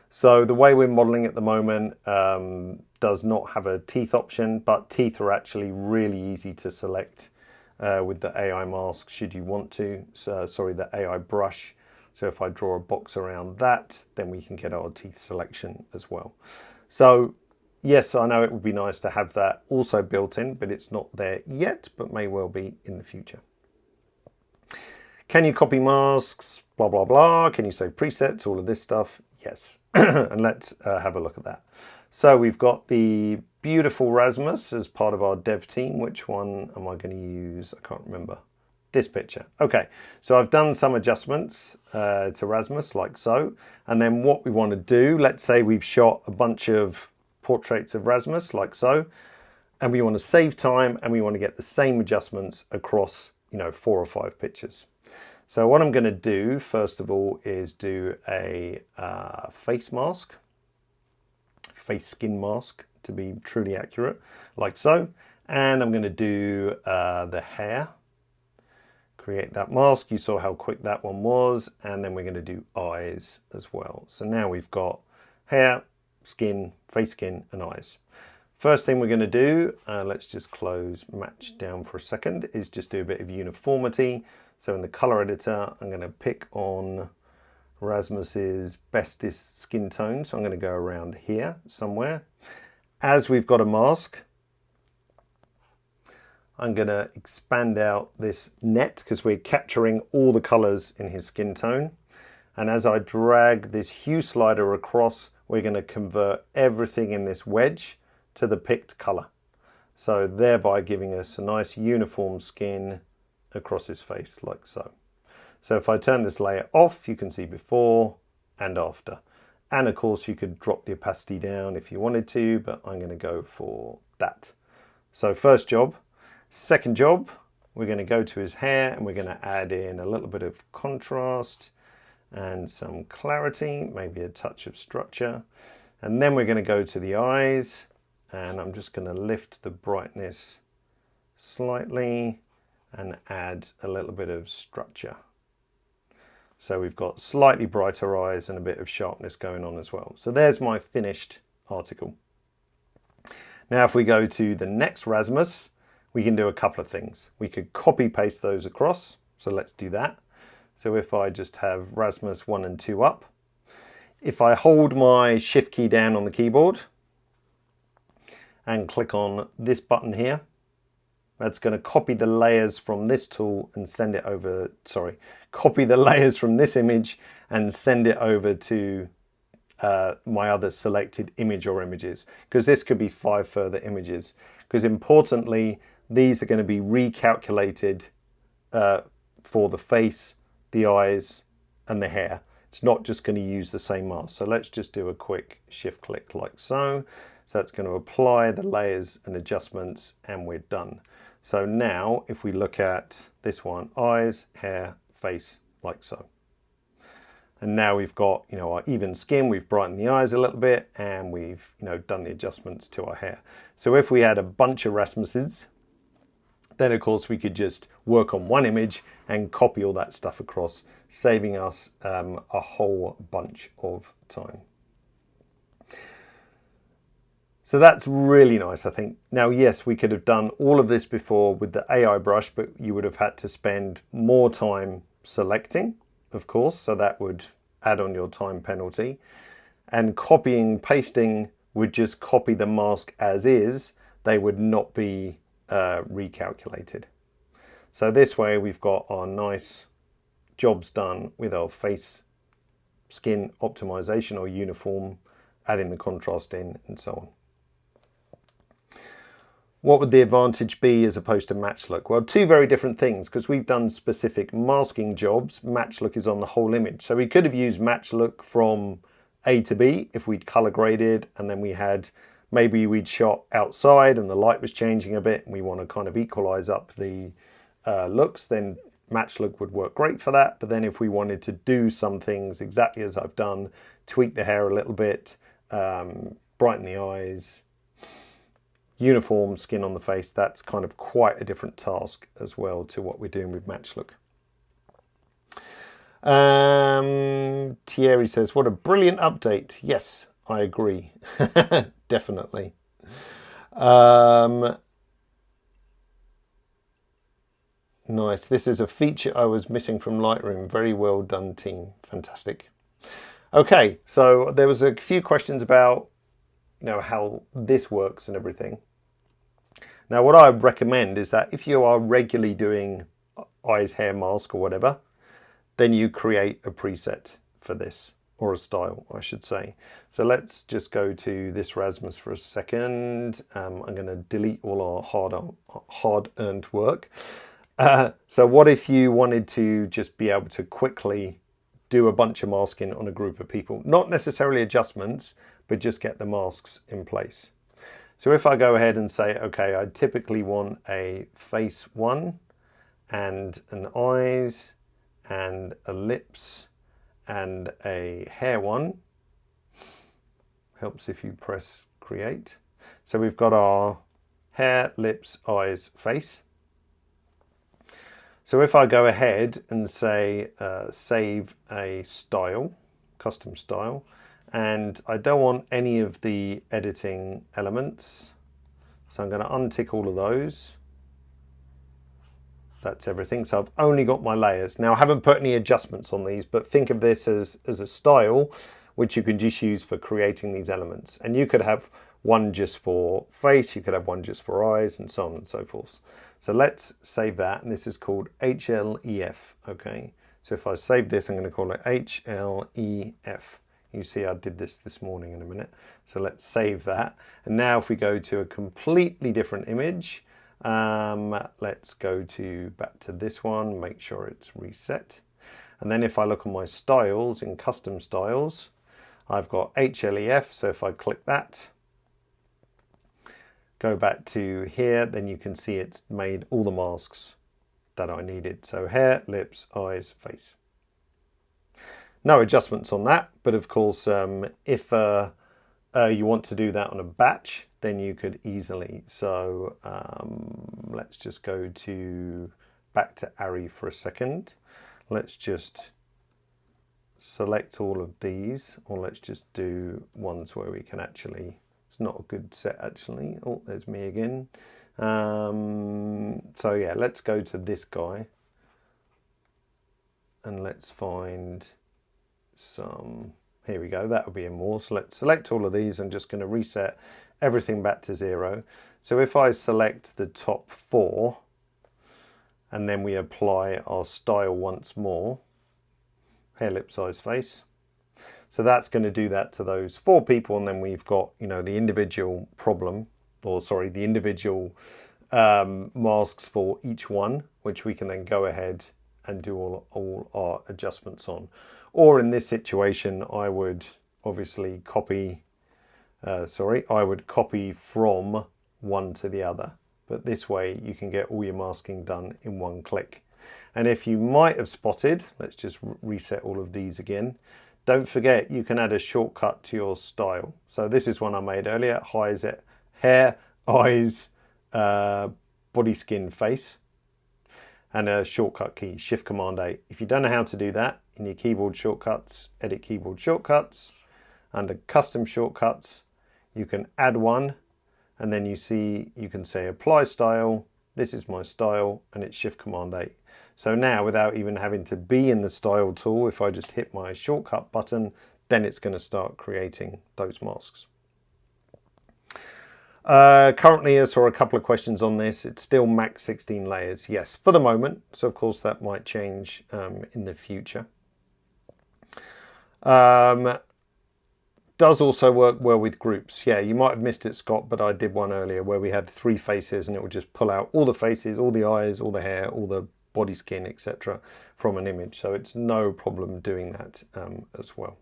So the way we're modeling at the moment does not have a teeth option, but teeth are actually really easy to select with the AI mask should you want to. So, sorry, the AI brush. So if I draw a box around that, then we can get our teeth selection as well. So yes, I know it would be nice to have that also built in, but it's not there yet, but may well be in the future. Can you copy masks? Blah, blah, blah. Can you save presets? All of this stuff. Yes. And let's have a look at that. So we've got the beautiful Rasmus as part of our dev team. Which one am I going to use? I can't remember. This picture. Okay, so I've done some adjustments to Rasmus like so. And then what we want to do, let's say we've shot a bunch of portraits of Rasmus like so, and we want to save time and we want to get the same adjustments across, 4 or 5 pictures. So what I'm going to do first of all is do a face mask, face skin mask to be truly accurate, like so. And I'm going to do the hair, create that mask. You saw how quick that one was. And then we're going to do eyes as well. So now we've got hair, skin, face skin and eyes. First thing we're going to do, let's just close match down for a second, is just do a bit of uniformity. So in the color editor, I'm going to pick on Rasmus's bestest skin tone. So I'm going to go around here somewhere. As we've got a mask, I'm going to expand out this net because we're capturing all the colors in his skin tone. And as I drag this hue slider across, we're going to convert everything in this wedge to the picked color. So thereby giving us a nice uniform skin across his face like so. So if I turn this layer off, you can see before and after. And of course you could drop the opacity down if you wanted to, but I'm going to go for that. So first job. Second job, we're going to go to his hair and we're going to add in a little bit of contrast and some clarity, maybe a touch of structure. And then we're going to go to the eyes, and I'm just going to lift the brightness slightly and add a little bit of structure. So we've got slightly brighter eyes and a bit of sharpness going on as well. So there's my finished article. Now if we go to the next Rasmus, we can do a couple of things. We could copy paste those across. So let's do that. So if I just have Rasmus 1 and 2 up, if I hold my shift key down on the keyboard and click on this button here, that's going to copy the layers from this tool and send it over, copy the layers from this image and send it over to my other selected image or images, because this could be 5 further images. Because importantly, these are going to be recalculated for the face, the eyes and the hair. It's not just going to use the same mask. So let's just do a quick shift click like so. So it's going to apply the layers and adjustments and we're done. So now if we look at this one, eyes, hair, face, like so. And now we've got, our even skin, we've brightened the eyes a little bit and we've, done the adjustments to our hair. So if we had a bunch of Rasmuses, then of course we could just work on one image and copy all that stuff across, saving us a whole bunch of time. So that's really nice, I think. Now, yes, we could have done all of this before with the AI brush, but you would have had to spend more time selecting, of course, so that would add on your time penalty. And copying, pasting would just copy the mask as is. They would not be recalculated. So this way we've got our nice jobs done with our face skin optimization or uniform, adding the contrast in and so on. What would the advantage be as opposed to match look? Well, two very different things, because we've done specific masking jobs. Match look is on the whole image. So we could have used match look from A to B if we'd color graded, and then we had, maybe we'd shot outside and the light was changing a bit and we want to kind of equalize up the looks, then match look would work great for that. But then if we wanted to do some things exactly as I've done, tweak the hair a little bit, brighten the eyes, uniform skin on the face, that's kind of quite a different task as well to what we're doing with match look. Thierry says, what a brilliant update. Yes, I agree. Definitely. Nice. This is a feature I was missing from Lightroom. Very well done, team. Fantastic. Okay, so there was a few questions about, you know, how this works and everything. Now, what I would recommend is that if you are regularly doing eyes, hair mask or whatever, then you create a preset for this, or a style, I should say. So let's just go to this Rasmus for a second. I'm going to delete all our hard-earned work. So what if you wanted to just be able to quickly do a bunch of masking on a group of people? Not necessarily adjustments, but just get the masks in place. So if I go ahead and say, okay, I typically want a face one and an eyes and a lips and a hair one. Helps if you press create. So we've got our hair, lips, eyes, face. So if I go ahead and say save a style, custom style, and I don't want any of the editing elements, so I'm going to untick all of those. That's everything. So I've only got my layers. Now I haven't put any adjustments on these, but think of this as a style which you can just use for creating these elements. And you could have one just for face, you could have one just for eyes, and so on and so forth. So let's save that, and this is called HLEF, okay? So if I save this, I'm going to call it HLEF. You see I did this morning in a minute. So let's save that. And now if we go to a completely different image, let's go back to this one, make sure it's reset. And then if I look on my styles in custom styles, I've got HLEF. So if I click that, go back to here, then you can see it's made all the masks that I needed. So hair, lips, eyes, face. No adjustments on that, but of course, if you want to do that on a batch, then you could easily. So let's just go back to Ari for a second. Let's just select all of these, or let's just do ones where we can actually, it's not a good set actually. Oh, there's me again. So yeah, let's go to this guy and let's find some, here we go, that would be in more. So let's select all of these. I'm just going to reset everything back to 0. So if I select the top 4 and then we apply our style once more, hair, lips, eyes, face. So that's going to do that to those 4 people, and then we've got, you know, the individual problem, or sorry, the individual masks for each one, which we can then go ahead and do all our adjustments on. Or in this situation, I would obviously copy, I would copy from one to the other. But this way you can get all your masking done in one click. And if you might have spotted, let's just reset all of these again. Don't forget, you can add a shortcut to your style. So this is one I made earlier, hair, eyes, body, skin, face. And a shortcut key, Shift-Command-A. If you don't know how to do that, in your keyboard shortcuts, edit keyboard shortcuts, under custom shortcuts, you can add one, and then you can say apply style, this is my style, and it's Shift-Command-A. So now, without even having to be in the style tool, if I just hit my shortcut button, then it's going to start creating those masks. Currently, I saw a couple of questions on this. It's still max 16 layers. Yes, for the moment. So of course that might change in the future. does also work well with groups. Yeah, you might have missed it, Scott, but I did one earlier where we had 3 faces and it would just pull out all the faces, all the eyes, all the hair, all the body skin, etc. from an image. So it's no problem doing that as well.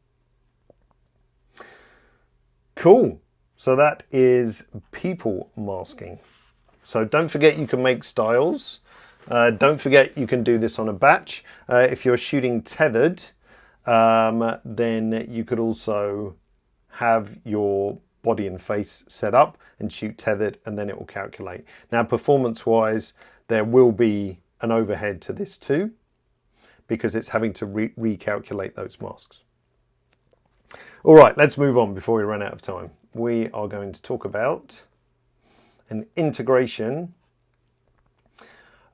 Cool. So that is people masking. So don't forget you can make styles. Don't forget you can do this on a batch. If you're shooting tethered, then you could also have your body and face set up and shoot tethered, and then it will calculate. Now, performance wise, there will be an overhead to this too, because it's having to recalculate those masks. All right, let's move on before we run out of time. We are going to talk about an integration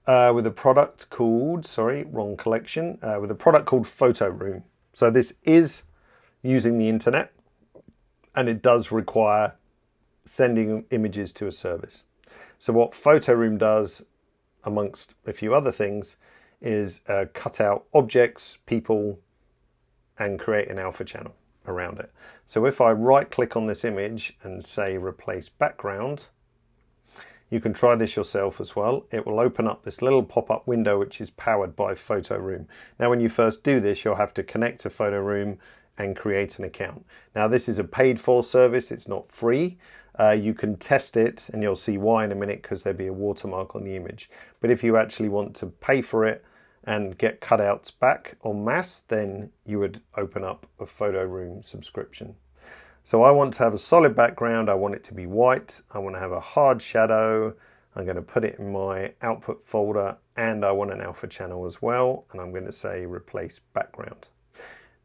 with a product called, sorry, wrong collection, with a product called Photoroom. So this is using the internet, and it does require sending images to a service. So what Photoroom does, amongst a few other things, is cut out objects, people, and create an alpha channel around it. So if I right click on this image and say replace background, you can try this yourself as well. It will open up this little pop-up window which is powered by Photoroom. Now when you first do this, you'll have to connect to Photoroom and create an account. Now this is a paid for service, it's not free. You can test it and you'll see why in a minute, because there'll be a watermark on the image. But if you actually want to pay for it and get cutouts back en masse, then you would open up a Photoroom subscription. So I want to have a solid background, I want it to be white, I want to have a hard shadow, I'm going to put it in my output folder, and I want an alpha channel as well, and I'm going to say replace background.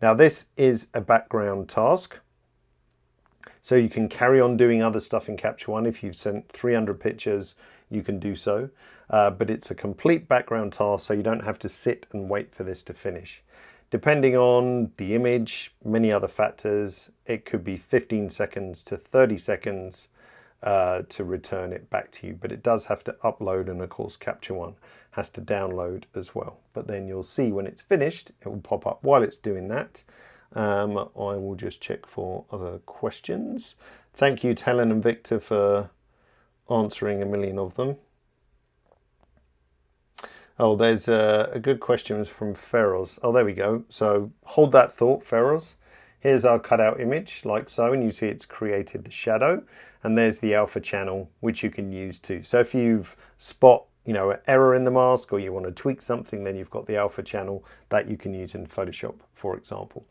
Now this is a background task, so you can carry on doing other stuff in Capture One. If you've sent 300 pictures, you can do so, but it's a complete background task, so you don't have to sit and wait for this to finish. Depending on the image, many other factors, it could be 15 seconds to 30 seconds to return it back to you, but it does have to upload, and of course Capture One has to download as well. But then you'll see when it's finished, it will pop up while it's doing that. I will just check for other questions. Thank you to Helen and Victor for answering a million of them. Oh, there's a good question from Feroz. Oh, there we go. So hold that thought, Feroz. Here's our cutout image, like so, and you see it's created the shadow, and there's the alpha channel, which you can use too. So if you've spot, an error in the mask, or you want to tweak something, then you've got the alpha channel that you can use in Photoshop, for example.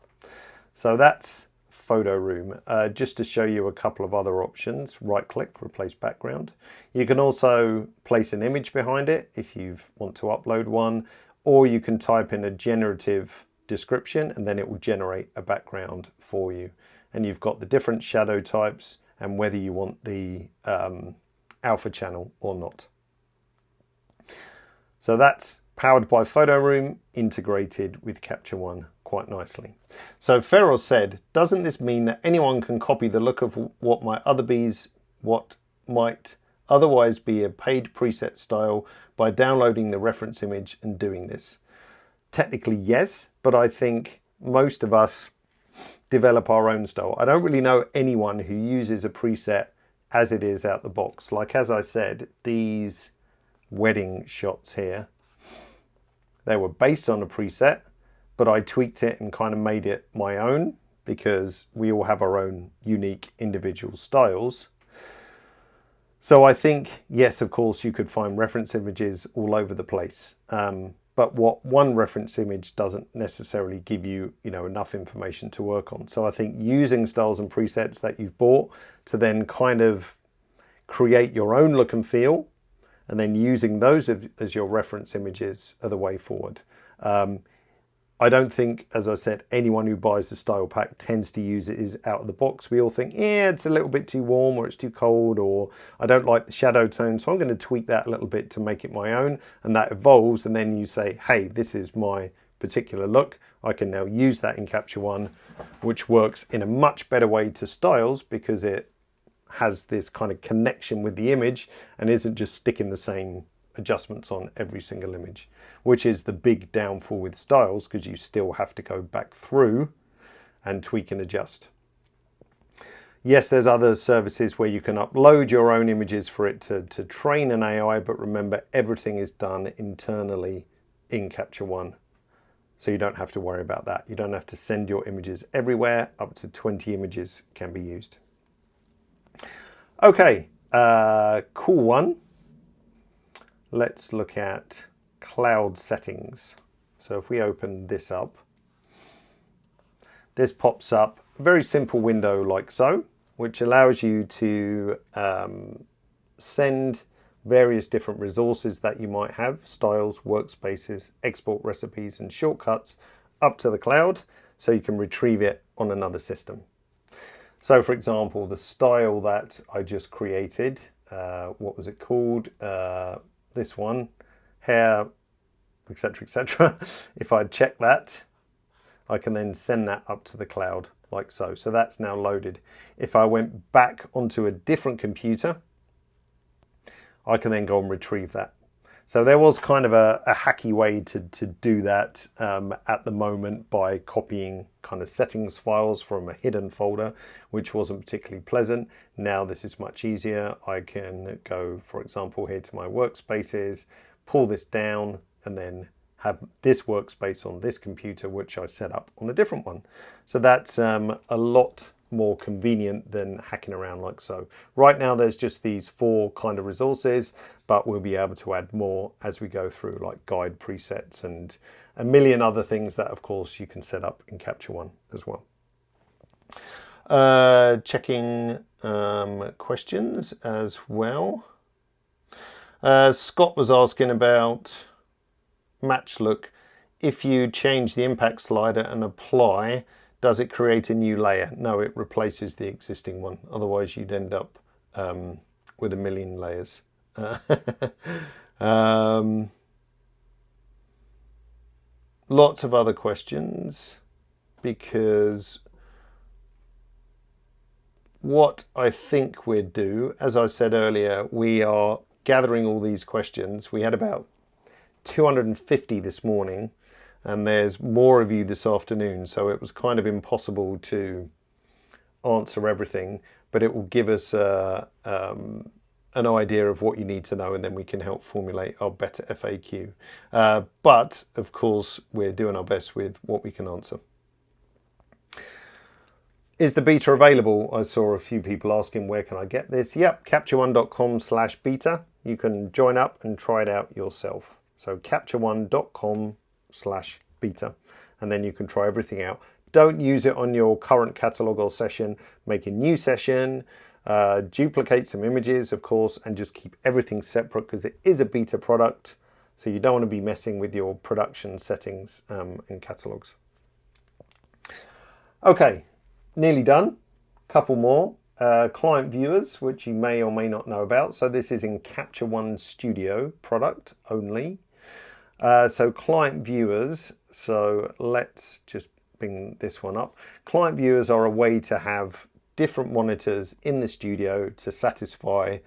So that's Photoroom. Just to show you a couple of other options, right click, replace background. You can also place an image behind it if you want to upload one, or you can type in a generative description and then it will generate a background for you. And you've got the different shadow types and whether you want the alpha channel or not. So that's powered by Photoroom, integrated with Capture One quite nicely. So Feroz said, doesn't this mean that anyone can copy the look of what might otherwise be a paid preset style by downloading the reference image and doing this? Technically, yes, but I think most of us develop our own style. I don't really know anyone who uses a preset as it is out the box. Like, as I said, these wedding shots here, they were based on a preset, but I tweaked it and kind of made it my own, because we all have our own unique individual styles. So I think, yes, of course, you could find reference images all over the place. But what one reference image doesn't necessarily give you, enough information to work on. So I think using styles and presets that you've bought to then kind of create your own look and feel, and then using those as your reference images are the way forward. I don't think, as I said, anyone who buys the style pack tends to use it is out of the box. We all think, yeah, it's a little bit too warm, or it's too cold, or I don't like the shadow tone, so I'm going to tweak that a little bit to make it my own, and that evolves, and then you say, hey, this is my particular look. I can now use that in Capture One, which works in a much better way to styles, because it has this kind of connection with the image and isn't just sticking the same adjustments on every single image, which is the big downfall with styles, because you still have to go back through and tweak and adjust. Yes, there's other services where you can upload your own images for it to train an AI, but remember, everything is done internally in Capture One. So you don't have to worry about that. You don't have to send your images everywhere. Up to 20 images can be used. Okay, cool one. Let's look at cloud settings. So if we open this up, this pops up a very simple window like so, which allows you to send various different resources that you might have, styles, workspaces, export recipes, and shortcuts up to the cloud so you can retrieve it on another system. So for example, the style that I just created, what was it called? This one, hair, etc., etc. If I check that, I can then send that up to the cloud like so. So that's now loaded. If I went back onto a different computer, I can then go and retrieve that. So there was kind of a hacky way to do that at the moment by copying kind of settings files from a hidden folder, which wasn't particularly pleasant. Now this is much easier. I can go, for example, here to my workspaces, pull this down, and then have this workspace on this computer, which I set up on a different one. So that's a lot more convenient than hacking around like so. Right now there's just these 4 kind of resources, but we'll be able to add more as we go through, like guide presets and a million other things that of course you can set up in Capture One as well. Checking questions as well. Scott was asking about match look. If you change the impact slider and apply, does it create a new layer? No, it replaces the existing one. Otherwise, you'd end up with a million layers. Lots of other questions, because what I think we'd do, as I said earlier, we are gathering all these questions. We had about 250 this morning, and there's more of you this afternoon, so it was kind of impossible to answer everything, but it will give us an idea of what you need to know, and then we can help formulate our better FAQ. But of course, we're doing our best with what we can answer. Is the beta available? I saw a few people asking, where can I get this? Yep, captureone.com/beta. You can join up and try it out yourself. So captureone.com/beta, and then you can try everything out. Don't use it on your current catalog or session. Make a new session, duplicate some images, of course, and just keep everything separate, because it is a beta product. So you don't want to be messing with your production settings and catalogs. Okay, nearly done. Couple more. Client viewers, which you may or may not know about. So this is in Capture One Studio product only. So client viewers, so let's just bring this one up. Client viewers are a way to have different monitors in the studio to satisfy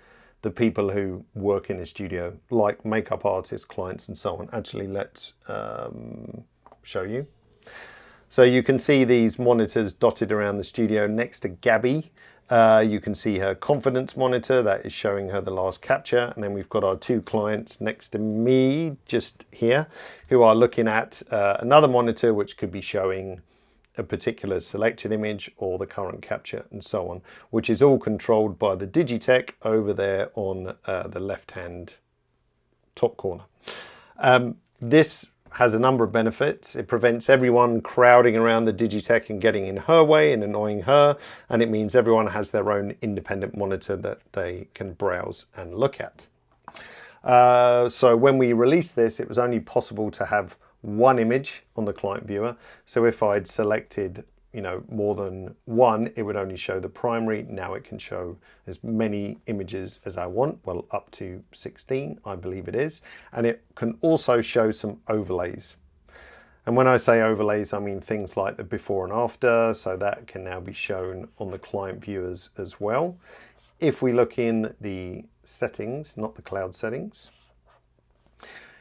the people who work in the studio, like makeup artists, clients, and so on. Actually, let's show you. So you can see these monitors dotted around the studio next to Gabby. You can see her confidence monitor that is showing her the last capture, and then we've got our 2 clients next to me just here who are looking at another monitor which could be showing a particular selected image or the current capture and so on, which is all controlled by the Digitech over there on the left hand top corner. This has a number of benefits. It prevents everyone crowding around the Digitech and getting in her way and annoying her, and it means everyone has their own independent monitor that they can browse and look at. So when we released this, it was only possible to have one image on the client viewer. So if I'd selected, you know, more than one, it would only show the primary. Now it can show as many images as I want, well, up to 16, I believe it is. And it can also show some overlays. And when I say overlays, I mean things like the before and after, so that can now be shown on the client viewers as well. If we look in the settings, not the cloud settings,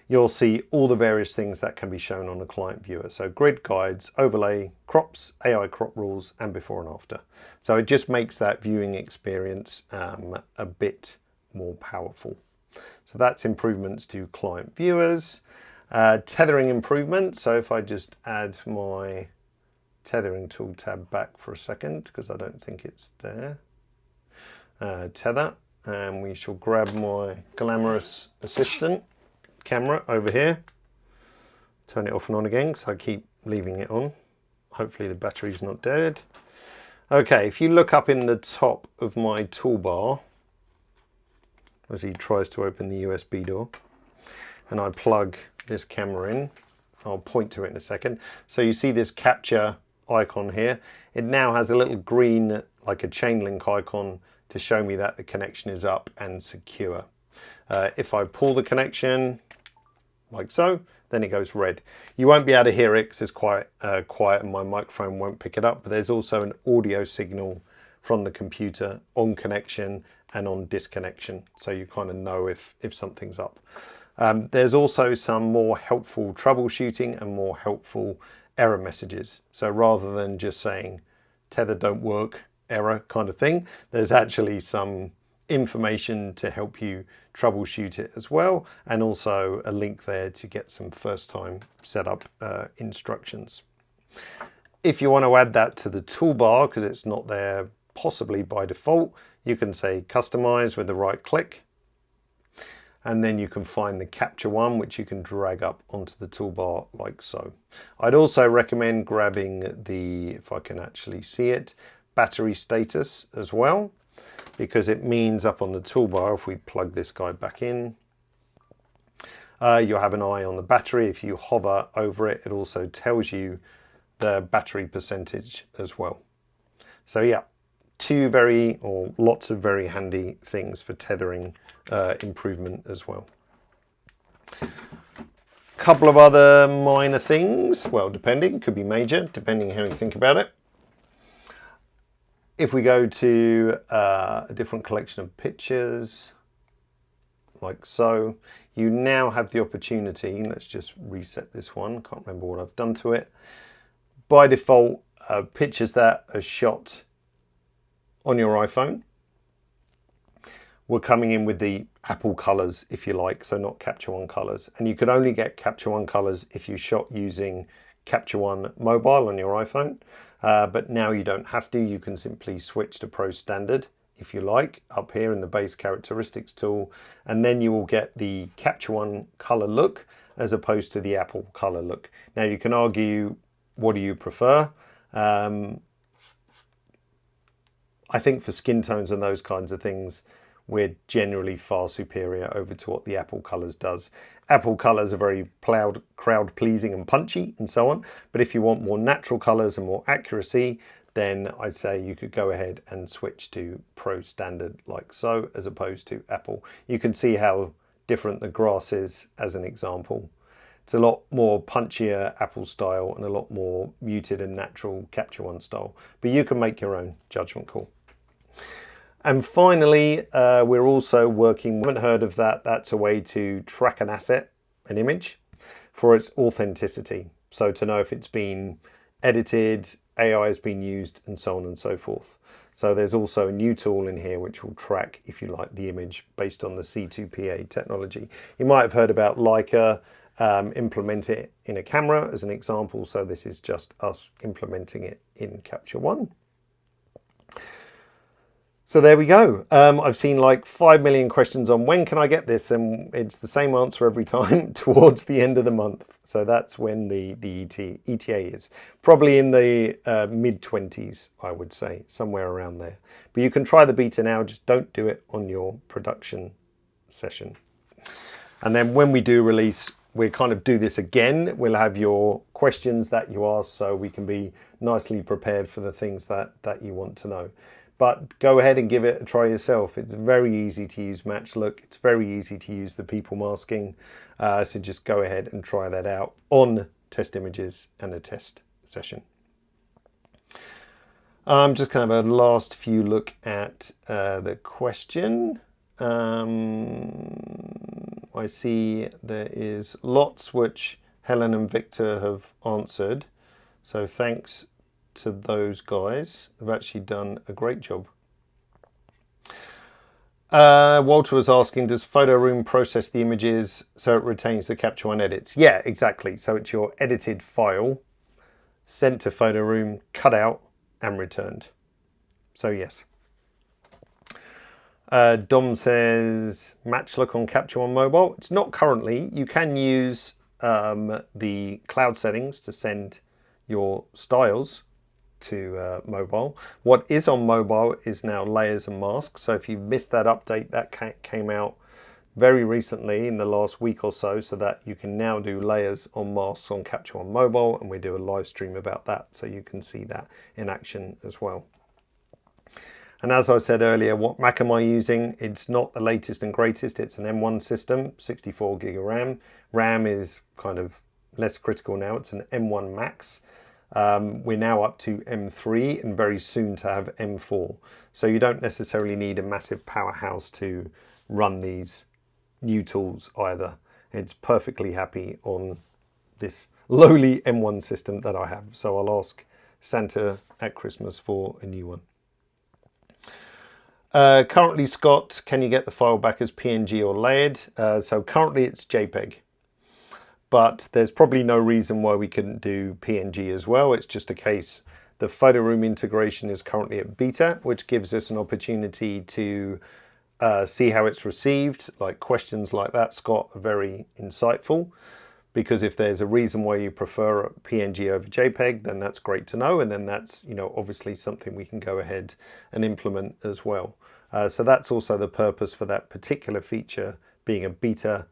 you'll see all the various things that can be shown on a client viewer. So grid, guides, overlay, crops, AI crop rules, and before and after. So it just makes that viewing experience a bit more powerful. So that's improvements to client viewers. Tethering improvements. So if I just add my tethering tool tab back for a second, because I don't think it's there. Tether, and we shall grab my glamorous assistant camera over here. Turn it off and on again, because I keep leaving it on. Hopefully the battery's not dead. Okay, if you look up in the top of my toolbar, as he tries to open the USB door, and I plug this camera in, I'll point to it in a second. So you see this capture icon here. It now has a little green, like a chain link icon, to show me that the connection is up and secure. If I pull the connection, like so, then it goes red. You won't be able to hear it because it's quite quiet and my microphone won't pick it up, but there's also an audio signal from the computer on connection and on disconnection, so you kind of know if something's up. There's also some more helpful troubleshooting and more helpful error messages. So rather than just saying tether don't work, error kind of thing, there's actually some information to help you troubleshoot it as well, and also a link there to get some first time setup instructions. If you want to add that to the toolbar, because it's not there possibly by default, you can say customize with the right click, and then you can find the capture one, which you can drag up onto the toolbar like so. I'd also recommend grabbing the, if I can actually see it, battery status as well, because it means up on the toolbar, if we plug this guy back in, you'll have an eye on the battery. If you hover over it, it also tells you the battery percentage as well. So yeah, lots of very handy things for tethering improvement as well. Couple of other minor things, well, depending, could be major, depending how you think about it. If we go to a different collection of pictures, like so, you now have the opportunity, let's just reset this one, can't remember what I've done to it. By default, pictures that are shot on your iPhone were coming in with the Apple colors, if you like, so not Capture One colors. And you could only get Capture One colors if you shot using Capture One mobile on your iPhone. But now you don't have to. You can simply switch to Pro Standard, if you like, up here in the base characteristics tool, and then you will get the Capture One color look as opposed to the Apple color look. Now you can argue, what do you prefer? I think for skin tones and those kinds of things, we're generally far superior over to what the Apple colors does. Apple colors are very crowd pleasing and punchy and so on, but if you want more natural colors and more accuracy, then I'd say you could go ahead and switch to Pro Standard like so, as opposed to Apple. You can see how different the grass is as an example. It's a lot more punchier Apple style and a lot more muted and natural Capture One style, but you can make your own judgment call. And finally, we're also working, haven't heard of that, that's a way to track an asset, an image, for its authenticity. So to know if it's been edited, AI has been used, and so on and so forth. So there's also a new tool in here which will track, if you like, the image based on the C2PA technology. You might have heard about Leica implement it in a camera as an example. So this is just us implementing it in Capture One. So there we go. I've seen like 5 million questions on when can I get this, and it's the same answer every time, towards the end of the month. So that's when the ETA is. Probably in the mid-20s, I would say, somewhere around there. But you can try the beta now, just don't do it on your production session. And then when we do release, we kind of do this again. We'll have your questions that you ask, so we can be nicely prepared for the things that you want to know. But go ahead and give it a try yourself. It's very easy to use Match Look. It's very easy to use the people masking. So just go ahead and try that out on test images and a test session. Just kind of a last few look at the question. One I see there is lots which Helen and Victor have answered. So thanks to those guys. They've actually done a great job. Walter was asking, does Photoroom process the images so it retains the Capture One edits? Yeah, exactly. So it's your edited file sent to Photoroom, cut out and returned. So yes. Dom says, match look on Capture One mobile. It's not currently. You can use the cloud settings to send your styles to mobile. What is on mobile is now layers and masks. So if you missed that update, that came out very recently in the last week or so, so that you can now do layers on masks on Capture One mobile, and we do a live stream about that, so you can see that in action as well. And as I said earlier, what Mac am I using? It's not the latest and greatest. It's an M1 system, 64 gig of RAM. RAM is kind of less critical now. It's an M1 Max. We're now up to M3 and very soon to have M4. So you don't necessarily need a massive powerhouse to run these new tools either. It's perfectly happy on this lowly M1 system that I have. So I'll ask Santa at Christmas for a new one. Currently, Scott, can you get the file back as PNG or layered? So currently it's JPEG. But there's probably no reason why we couldn't do PNG as well. It's just a case, the Photoroom integration is currently at beta, which gives us an opportunity to see how it's received. Like questions like that, Scott, are very insightful, because if there's a reason why you prefer PNG over JPEG, then that's great to know. And then that's, obviously something we can go ahead and implement as well. So that's also the purpose for that particular feature being a beta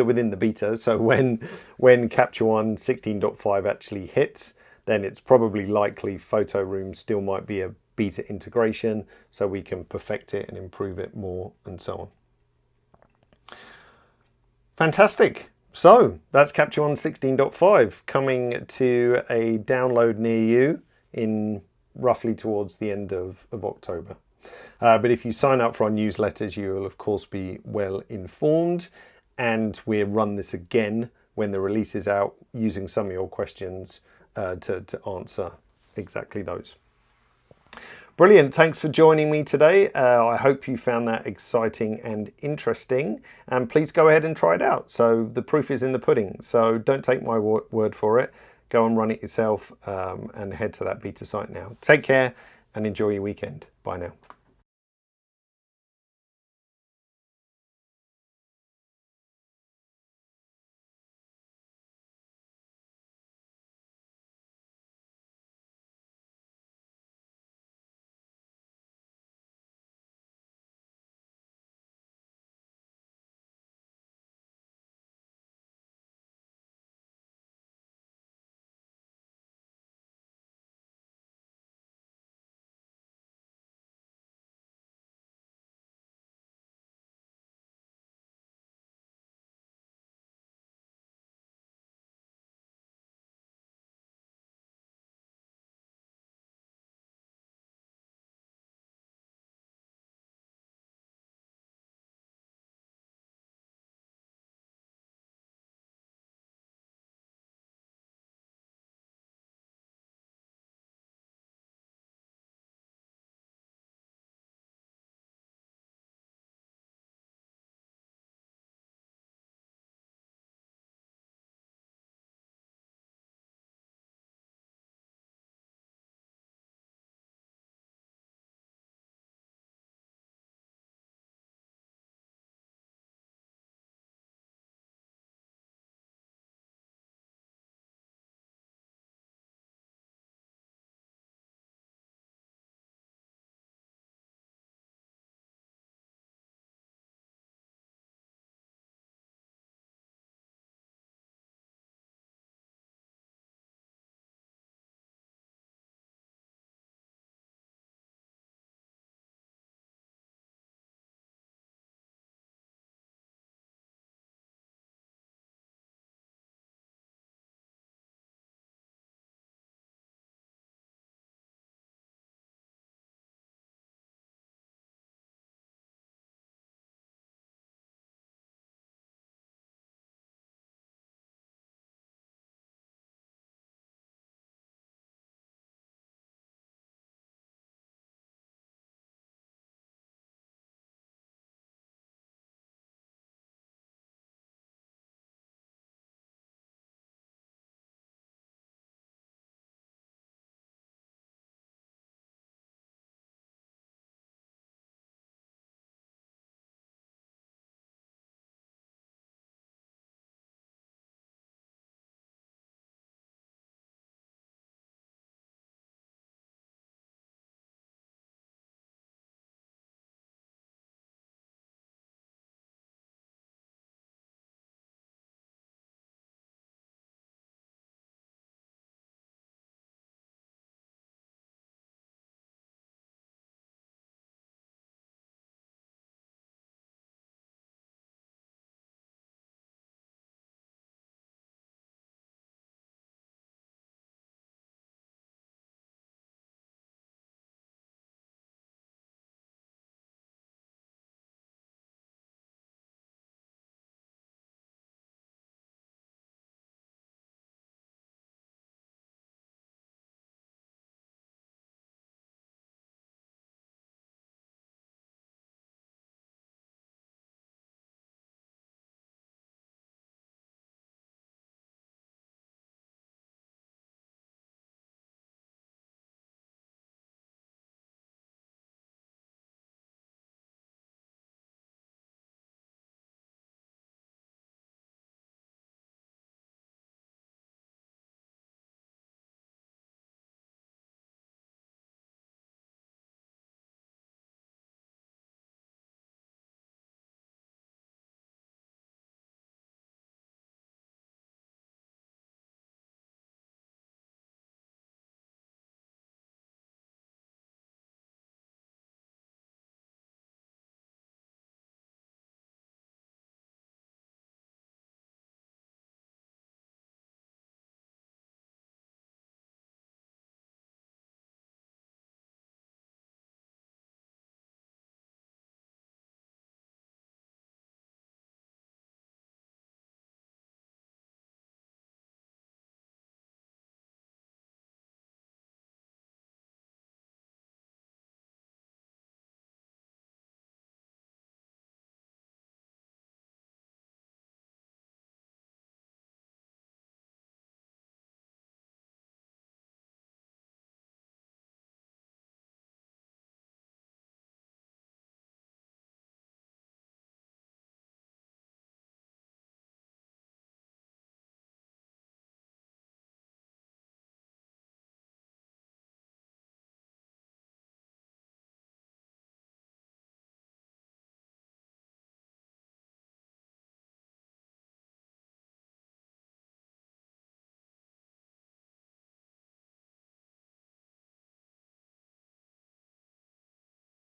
within the beta. So when Capture One 16.5 actually hits, then it's probably likely Photoroom still might be a beta integration, so we can perfect it and improve it more and so on. Fantastic. So that's Capture One 16.5 coming to a download near you in roughly towards the end of October. But if you sign up for our newsletters, you will of course be well informed, and we'll run this again when the release is out using some of your questions to answer exactly those. Brilliant. Thanks for joining me today. I hope you found that exciting and interesting, and please go ahead and try it out. So the proof is in the pudding. So don't take my word for it. Go and run it yourself and head to that beta site now. Take care and enjoy your weekend. Bye now.